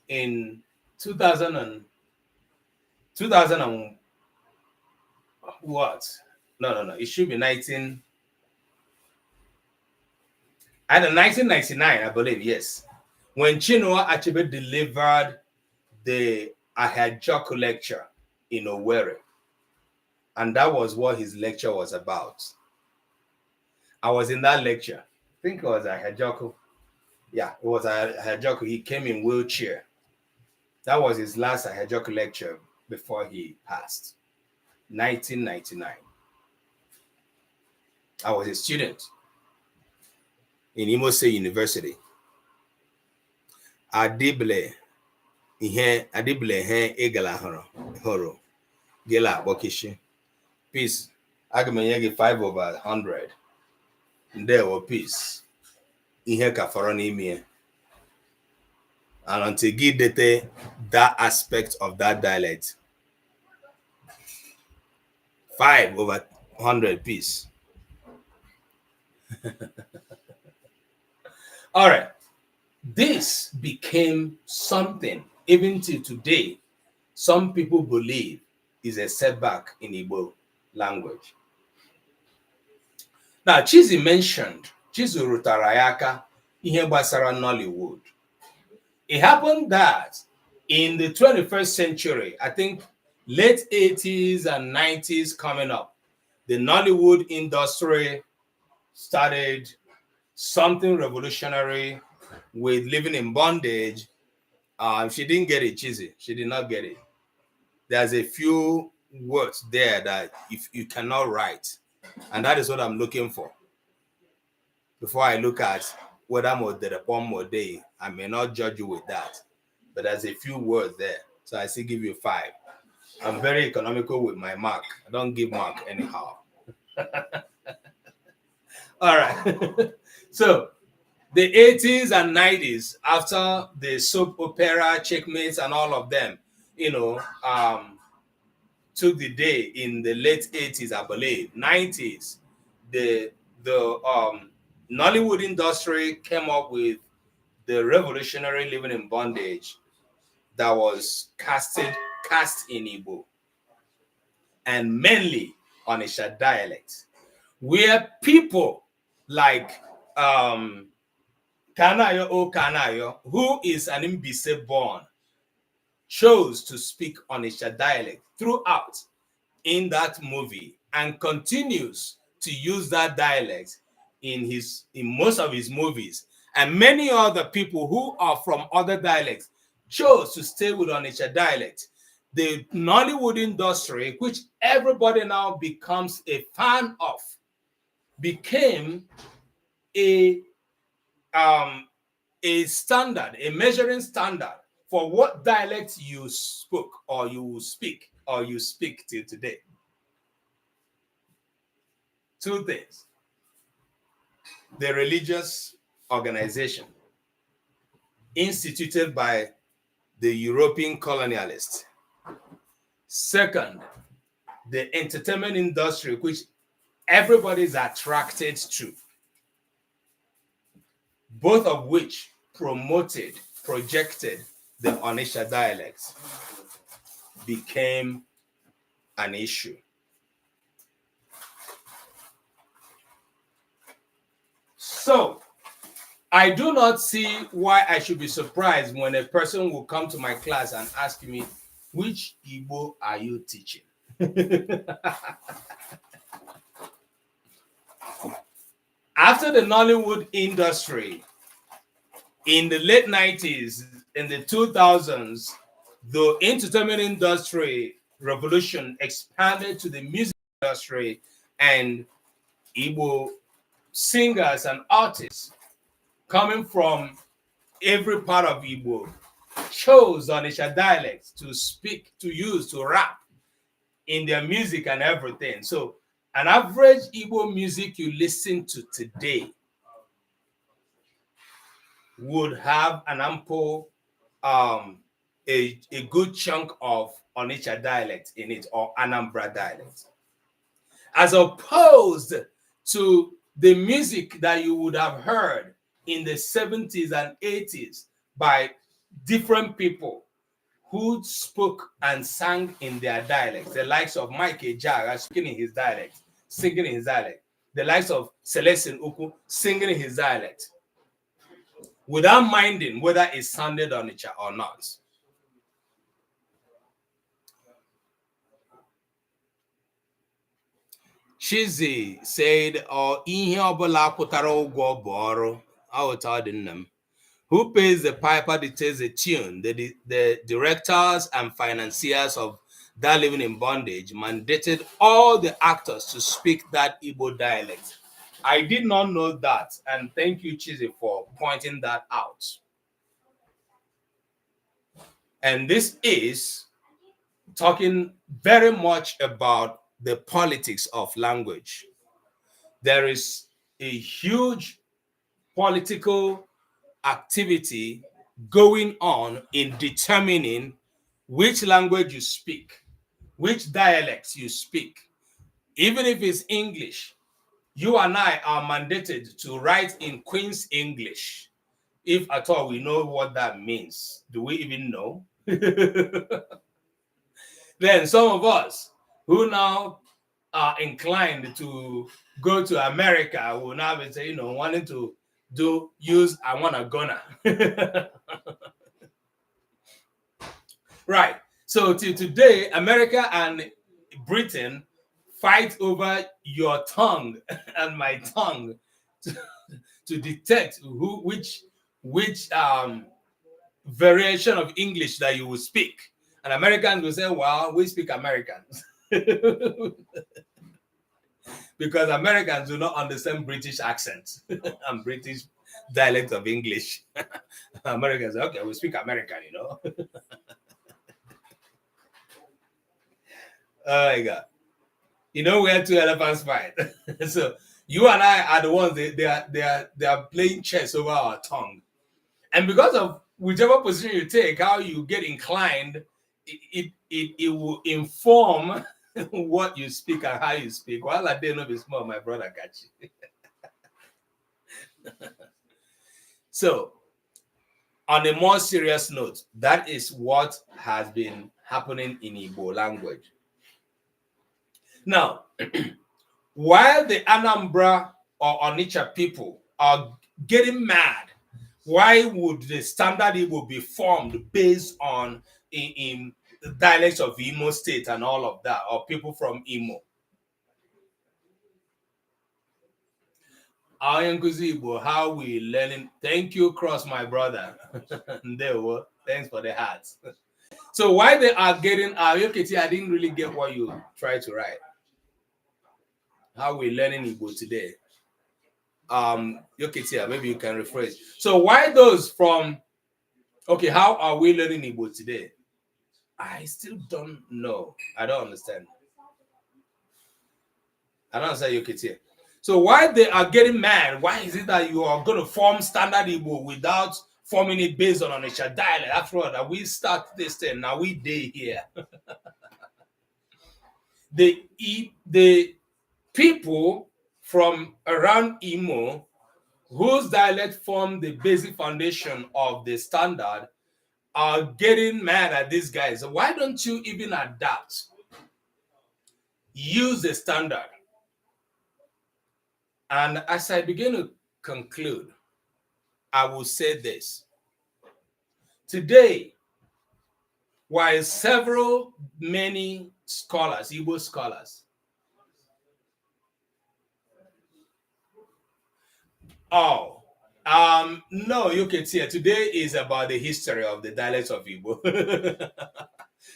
in 2000 and what? No, it should be 1999, I believe, yes. When Chinua Achebe delivered the Ahajoku lecture in Owerri. And that was what his lecture was about. I was in that lecture. I think it was Ahajoku. Yeah, it was Ahajoku. He came in wheelchair. That was his last Ahajoku lecture before he passed. 1999. I was a student in Imo State University. Adible he egala horo gela bokishi. Peace. Agamenye 5/100. There were peace. Ihe kafaro n'ime. And until give that aspect of that dialect. 5/100 peace. All right. This became something, even till today, some people believe is a setback in Igbo language. Now, Chizi mentioned, Chizi Rutarayaka, ihe gbasara Nollywood. It happened that in the 21st century, I think late 80s and 90s coming up, the Nollywood industry started something revolutionary with living in bondage. She didn't get it, Chizi. She did not get it. There's a few words there that if you cannot write, and that is what I'm looking for. Before I look at whether more the poem more day, I may not judge you with that, but there's a few words there, so I still give you 5. I'm very economical with my mark. I don't give mark anyhow. All right. So the 80s and 90s, after the soap opera, checkmates, and all of them, took the day in the late 80s, I believe. 90s, the Nollywood industry came up with the revolutionary living in bondage that was cast in Igbo, and mainly on Onitsha dialect, where people like Kanayo O Kanayo, who is an Mbise born, chose to speak Onitsha dialect throughout in that movie and continues to use that dialect in most of his movies. And many other people who are from other dialects chose to stay with Onitsha dialect. The Nollywood industry, which everybody now becomes a fan of, became a standard, a measuring standard for what dialect you spoke or you speak or you speak till today. 2 things. The religious organization instituted by the European colonialists. Second, the entertainment industry, which everybody is attracted to, both of which projected the Onitsha dialects, became an issue. So, I do not see why I should be surprised when a person will come to my class and ask me, which Igbo are you teaching? After the Nollywood industry, in the late 90s, in the 2000s, the entertainment industry revolution expanded to the music industry, and Igbo singers and artists coming from every part of Igbo chose Onitsha dialects to speak, to use, to rap in their music and everything. So an average Igbo music you listen to today would have an ample, a good chunk of Onitsha dialect in it, or Anambra dialect, as opposed to the music that you would have heard in the 70s and 80s by different people who spoke and sang in their dialects. The likes of Mike Ejaga speaking in his dialect, singing in his dialect. The likes of Celestin Uku singing in his dialect, without minding whether it sounded Onitsha or not. Chizzy said, "Oh, ihe ọbụla pụtara ụgwọ bụ ọrụ." Who pays the piper dictates the tune. The directors and financiers of That Living in Bondage mandated all the actors to speak that Igbo dialect. I did not know that, and thank you, Chizzy, for pointing that out. And this is talking very much about the politics of language. There is a huge political activity going on in determining which language you speak, which dialects you speak. Even if it's English, you and I are mandated to write in Queen's English, if at all we know what that means. Do we even know? Then some of us who now are inclined to go to America will now be saying, wanting to use I wanna gonna. Right. So till today, America and Britain fight over your tongue and my tongue to detect which variation of English that you will speak. And Americans will say, well, we speak American. Because Americans do not understand British accents and British dialect of English. Americans, okay, we speak American, you know. Oh my God. You know where two elephants fight. So you and I are the ones they are playing chess over our tongue. And because of whichever position you take, how you get inclined, it will inform what you speak and how you speak. While I didn't know be small, my brother got you. So, on a more serious note, that is what has been happening in Igbo language. Now, while the Anambra or Onitsha people are getting mad, why would the standard Igbo be formed based on in the dialects of Imo State and all of that, or people from Imo? How we learning? Thank you, Cross, my brother. Thanks for the hearts. So why they are getting Yokiti, I didn't really get what you tried to write. How we learning Igbo today? Yokiti, maybe you can rephrase. So why those from? Okay, how are we learning Igbo today? I still don't know. I don't understand. I don't understand Yokiti. So why they are getting mad? Why is it that you are going to form standard Igbo without forming it based on Onitsha dialect? After all, that we start this thing, now we day here. the people from around Imo, whose dialect form the basic foundation of the standard, are getting mad at these guys. Why don't you even adapt? Use the standard. And as I begin to conclude, I will say this. Today, while many scholars, Igbo scholars, no, you can see it. Today is about the history of the dialects of Igbo.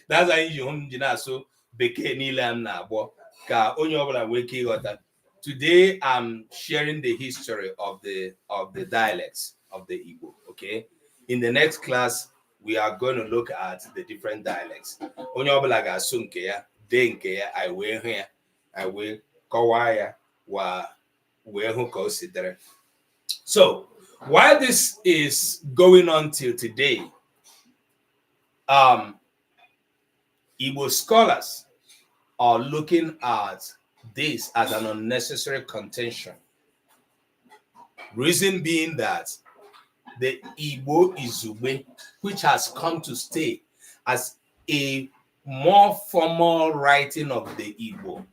That's why you Na-asụ bekee niile m na-agbọ ka onye ọbụla nwee ike ịghọta. Today I'm sharing the history of the dialects of the Igbo. Okay, in the next class we are going to look at the different dialects. Onye ọbụla ga-asụ nke ya, dee nke ya, I wee hụ ya, I wee kọwaa ya, wee hụ ka o si dere. So while this is going on till today, Igbo scholars are looking at this as an unnecessary contention. Reason being that the Igbo Izugbe, which has come to stay as a more formal writing of the Igbo,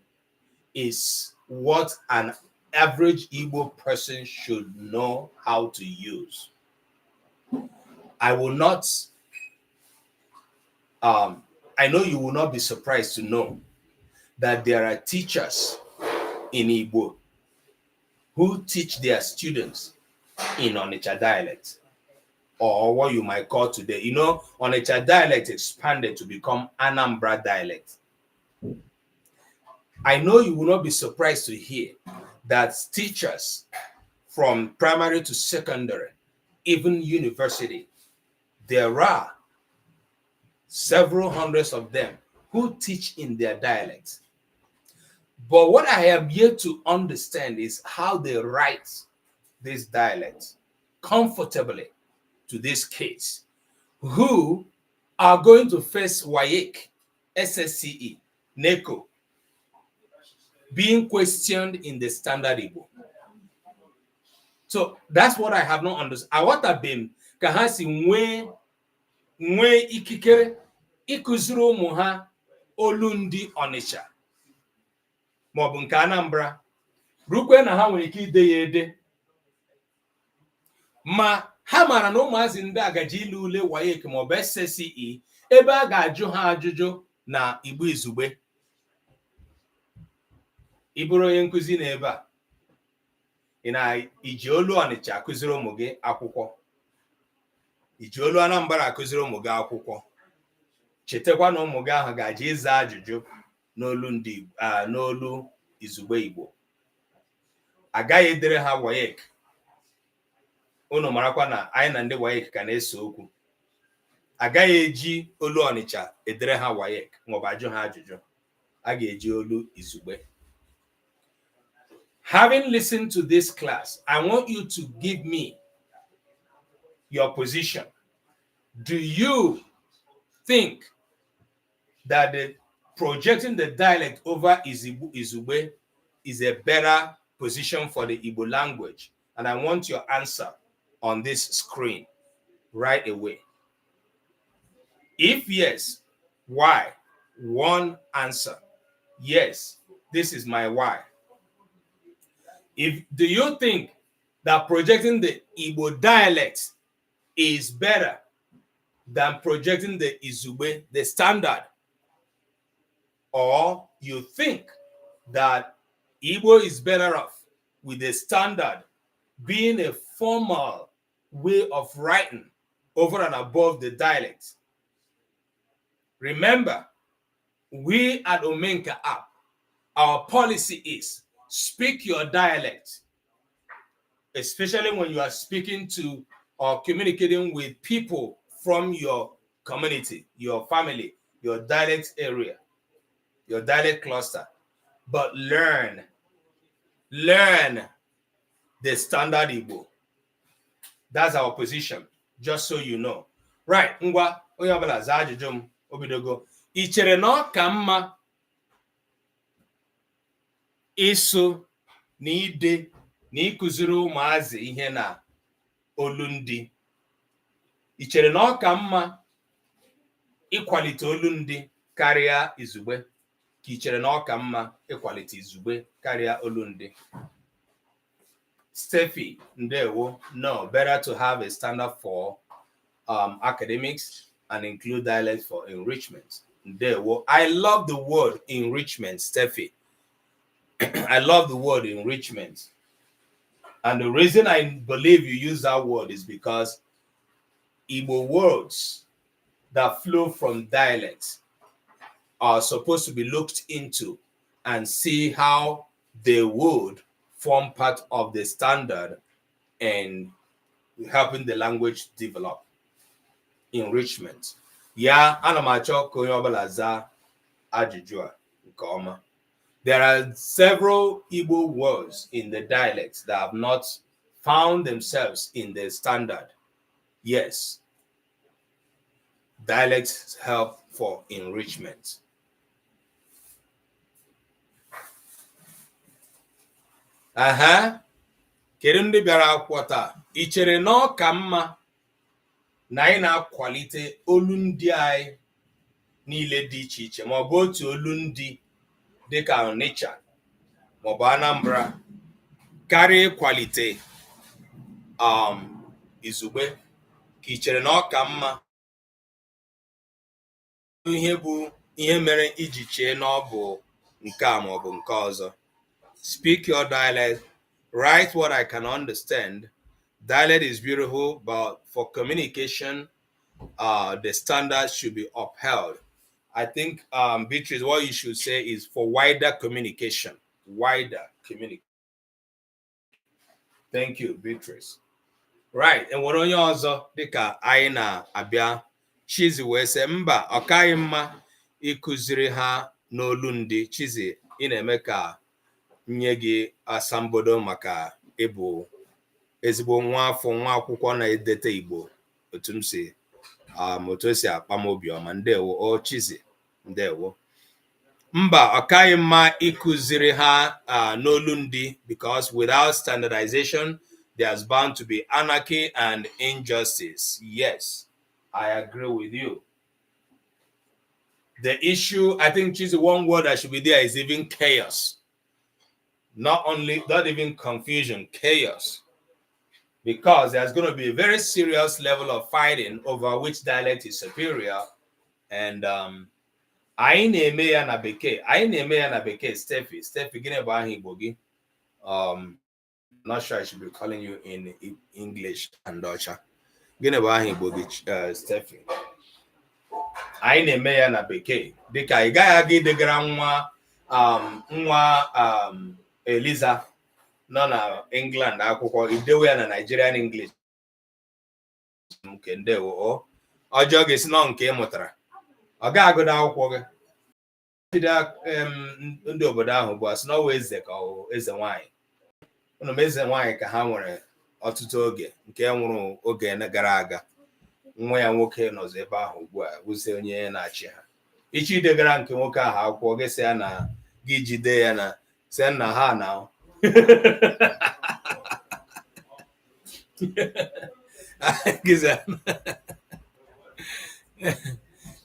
is what an average Igbo person should know how to use. I will not, I know you will not be surprised to know that there are teachers in Igbo who teach their students in Onitsha dialect, or what you might call today, you know, Onitsha dialect expanded to become Anambra dialect. I know you will not be surprised to hear that teachers from primary to secondary, even university, there are several hundreds of them who teach in their dialect. But what I have yet to understand is how they write this dialect comfortably to this case, who are going to face WAEC, SSCE, NECO, being questioned in the standard Igbo. So that's what I have not understood. I want to be kahasi nwe ikikere ikuziri ụmụ ha olu ndị Onitsha maọbụ nke Anambra, rukwe na ha nwere ike ide ya ede, ma ha mara na ụmụazị ndị agaji ilu ule WAEC maọbụ SSCE ebe a ga-ajụ ha ajụjụ na Igbo Izugbe. Ị bụrụ onye nkụzi na ebe a, ị na-iji olu Onitsha akụziri ụmụ gị akwụkwọ, iji olu Anambra akụziri ụmụ gị akwụkwọ, chetakwa na ụmụ gị ahụ ga-eji ịza ajụjụ n'olu izugbe Igbo. Agaghị edere ha WAEC. Unu marakwa na anyị na ndị WAEC ka na-ese okwu. Agaghị eji olu Ọnịcha edere ha WAEC maọbụ ajụ ha ajụjụ. A ga-eji olu izugbe. Having listened to this class, I want you to give me your position. Do you think that projecting the dialect over Izugbe is a better position for the Igbo language? And I want your answer on this screen right away. If yes, why? One answer. Yes, this is my why. Do you think that projecting the Igbo dialect is better than projecting the Izugbe, the standard? Or you think that Igbo is better off with the standard being a formal way of writing over and above the dialect? Remember, we at Omenka app, our policy is speak your dialect, especially when you are speaking to or communicating with people from your community, your family, your dialect area, your dialect cluster. But learn the standard Igbo. That's our position, just so you know. Right, ngwa onye ọbụla zaa ajụjụ m obidogo. I chere na ọ ka mma ịsụ na ide na ịkụziri ụmụazị ihe na olundi? I chere na ọ ka mma ịkwalite olundi karịa izugbe? Ka I chere na ọ ka mma ịkwalite izugbe karịa olundi? Steffi, ndewo. No, better to have a standard for academics and include dialects for enrichment. Ndewo. I love the word enrichment, Steffi. I love the word enrichment. And the reason I believe you use that word is because Igbo words that flow from dialects are supposed to be looked into and see how they would form part of the standard and helping the language develop. Enrichment. Yeah, ana m achọ ka onye ọbụla zaa ajụjụ a nke ọma. There are several Igbo words in the dialects that have not found themselves in the standard. Yes, dialects help for enrichment. Kedu ndị bịara akwụkwọ taa? I chere na ọ ka mma na anyị na-akwalite olundi anyị niile dị iche iche, ma ọ bụ otu olundi dịka Onitsha ma ọ bụ Anambra karịa ịkwalite izugbe? Ka I chere na ọ ka mma ihe bụ ihe mere iji chee na ọ bụ nke a ma ọ bụ nke ọzọ? Speak your dialect, write what I can understand. Dialect is beautiful, but for communication, the standards should be upheld. I think, Beatrice, what you should say is for wider communication. Wider communication. Thank you, Beatrice. Right, and what onye ọzọ dịka anyị na-abịa Chizi wee sị mba ọ kaghị mma ịkụziri ha n'olundi. Chizi, ị na-eme ka nye gị asambodo maka ịbụ ezigbo nwa afọ nwa akwụkwọ na-edete Igbo otu m si otu esi akpa m obiọma. Ndewo o Chizi, ndewo. Mba ọ kaghị mma ịkụziri ha n'olundi because without standardization there's bound to be anarchy and injustice. Yes, I agree with you. The issue, I think, Chizi, one word that should be there is even chaos. Not even confusion, chaos. Because there's going to be a very serious level of fighting over which dialect is superior. And anyị na-eme ya na bekee. Steffi, gịnị bụ aha Igbo gị? Not sure I should be calling you in English and Dutch. Gịnị bụ aha Igbo gị, Steffi? anyị na-eme ya na bekee dịka ị gaghị aga idegara nwa Eliza nọ na England akwụkwọ idewe ya na Nigerian English nke ndewo ọjọọ ga-esi nọ nke ị mụtara ọ ga-agụda akwụkwọ gị ndị obodo ahụ bụ asị na ọwa eze ka ọ eze nwanyị ụnụ eze nwanyị ka ha nwere ọtụtụ oge nke nwụrụ oge gara aga nwa ya nwoke nọzọ ebe ahụ ugbu a wụzie onye na-achị ha ichi idegara nke nwoke ahụ akwụkwọ gị sị ya na gị jide ya na sị nna ha na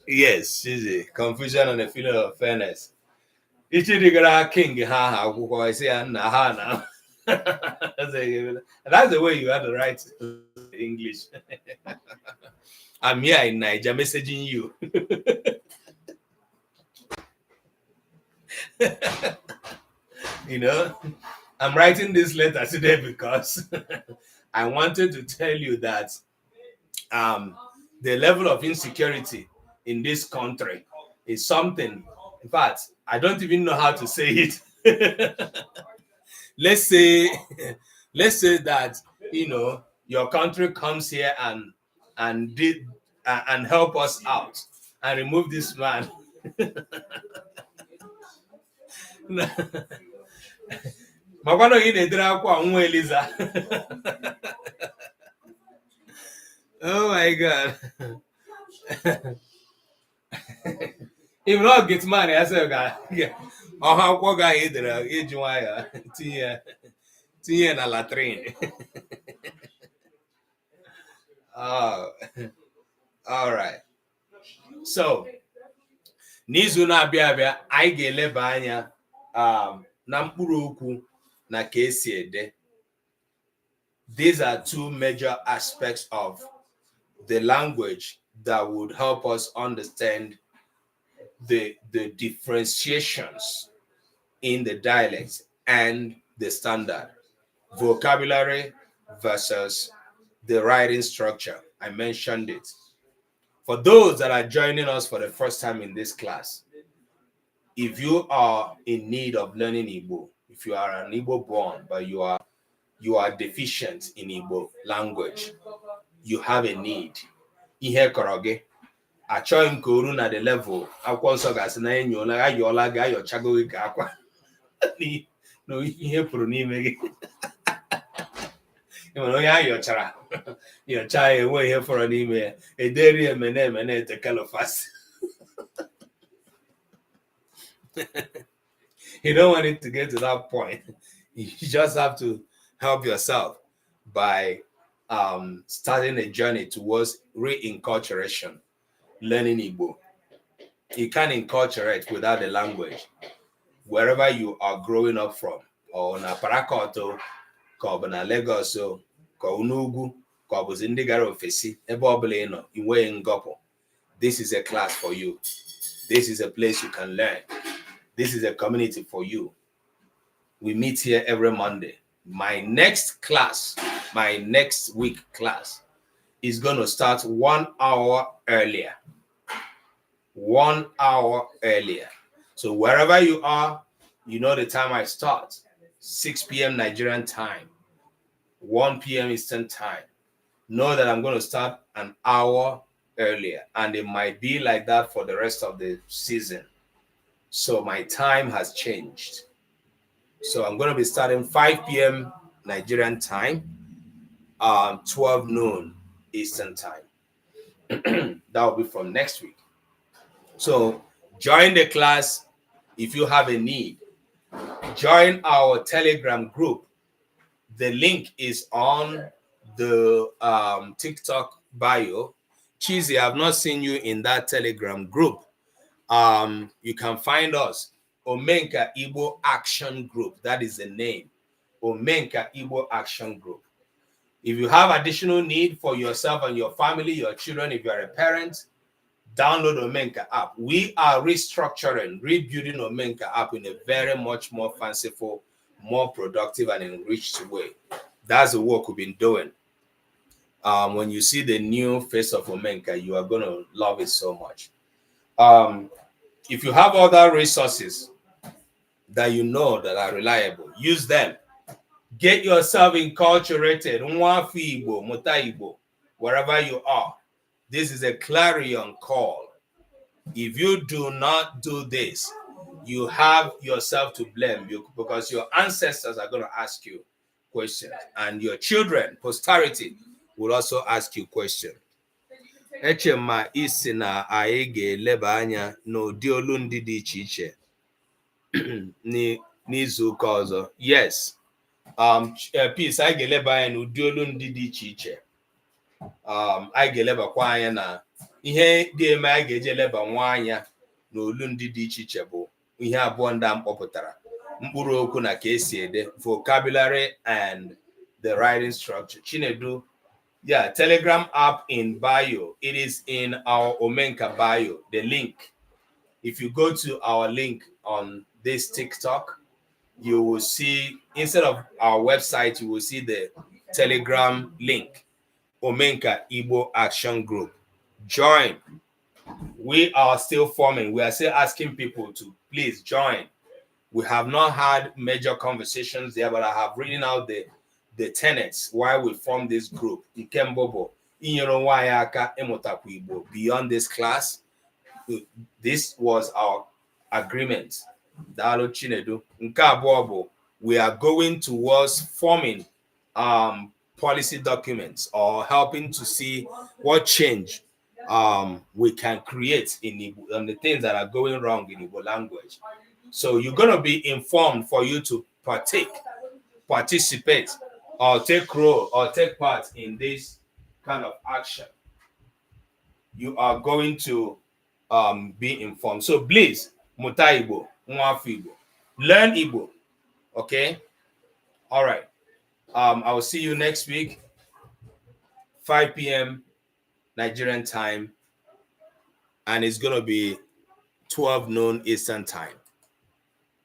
yes, she's confusion and a feeling of fairness. Ichi digara king ha akwụkwọ isi ya nna ha na that's the way you have to write English. I'm here in Nigeria messaging you. You know, I'm writing this letter today because I wanted to tell you that the level of insecurity in this country is something. In fact, I don't even know how to say it. Let's say that, you know, your country comes here and help us out and remove this man. Oh my God. If not get money, I said, oh, how guy either age wire tinye na latrine. Oh, all right. So, n'izu na-abịa abịa anyị ga-eleba anya na mkpụrụ okwu na ka esi ede. These are two major aspects of the language that would help us understand the differentiations in the dialects and the standard vocabulary versus the writing structure. I mentioned it. For those that are joining us for the first time in this class, if you are in need of learning Igbo, if you are an Igbo born but you are deficient in Igbo language, you have a need. Ihe koroge achọghị m ka oru na the level akwụkwọ nsọ gasị na enyola ayọla gị ayọchago gị ka akwa na ihe pụrụ n'ime gị. Ịmana onye ayọchara yọcha ya enwe ihe fọrọ n'ime ya ederi emene etekelofas. You don't want it to get to that point. You just have to help yourself by starting a journey towards reinculturation, learning Igbo. You can't enculturate without the language. Wherever you are growing up from, or na Parakoto, ka na Lagos, ka Unugu, ka ndị gara ofesi, ebe ọbụla ị nọ, inwe ngọpụ. This is a class for you. This is a place you can learn. This is a community for you. We meet here every Monday. My next week class is going to start 1 hour earlier. 1 hour earlier. So wherever you are, you know the time I start. 6 p.m. Nigerian time, 1 p.m. Eastern time. Know that I'm going to start an hour earlier, and it might be like that for the rest of the season. So my time has changed. So I'm going to be starting 5 p.m. Nigerian time, 12 noon Eastern time. That will be from next week. So join the class if you have a need. Join our Telegram group. The link is on the TikTok bio. Cheesy, I've not seen you in that Telegram group. You can find us, Omenka Igbo Action Group. That is the name, Omenka Igbo Action Group. If you have additional need for yourself and your family, your children, if you're a parent, download Omenka app. We are restructuring, rebuilding Omenka app in a very much more fanciful, more productive and enriched way. That's the work we've been doing. When you see the new face of Omenka, you are going to love it so much. If you have other resources that you know that are reliable, use them. Get yourself enculturated. Nwa afọ Igbo, Muta Igbo, wherever you are. This is a clarion call. If you do not do this, you have yourself to blame because your ancestors are going to ask you questions, and your children, posterity, will also ask you questions. Echema isi na anyị ga-eleba anya n'ụdị olu ndị dị iche iche n'izu ụka ọzọ. Yes. Peace, anyị ga-eleba anya n'ụdị olu ndị dị iche iche. Anyị ga-elebakwa anya na ihe ga-eme anyị ga-eji eleba nwa anya n'olu ndị dị iche iche bụ ihe abụọ ndị a mkpọpụtara: mkpụrụ okwu na ka esi ede, vocabulary and the writing structure. Chinedu, yeah, Telegram app in bio. It is in our Omenka bio, the link. If you go to our link on this TikTok, you will see, instead of our website, you will see the Telegram link, Omenka Igbo Action Group. Join. We are still forming. We are still asking people to please join. We have not had major conversations there, but I have written out the tenets why we formed this group. Ikembobo, beyond this class, this was our agreement. We are going towards forming policy documents or helping to see what change we can create in Igbo, and the things that are going wrong in Igbo language. So you're going to be informed for you to participate, or take role or take part in this kind of action. You are going to be informed. So please, Muta Igbo, Nwa afọ Igbo, learn Igbo. Okay? All right. I will see you next week, 5 p.m. Nigerian time, and it's going to be 12 noon Eastern time.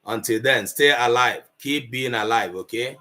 Until then, stay alive. Keep being alive, okay?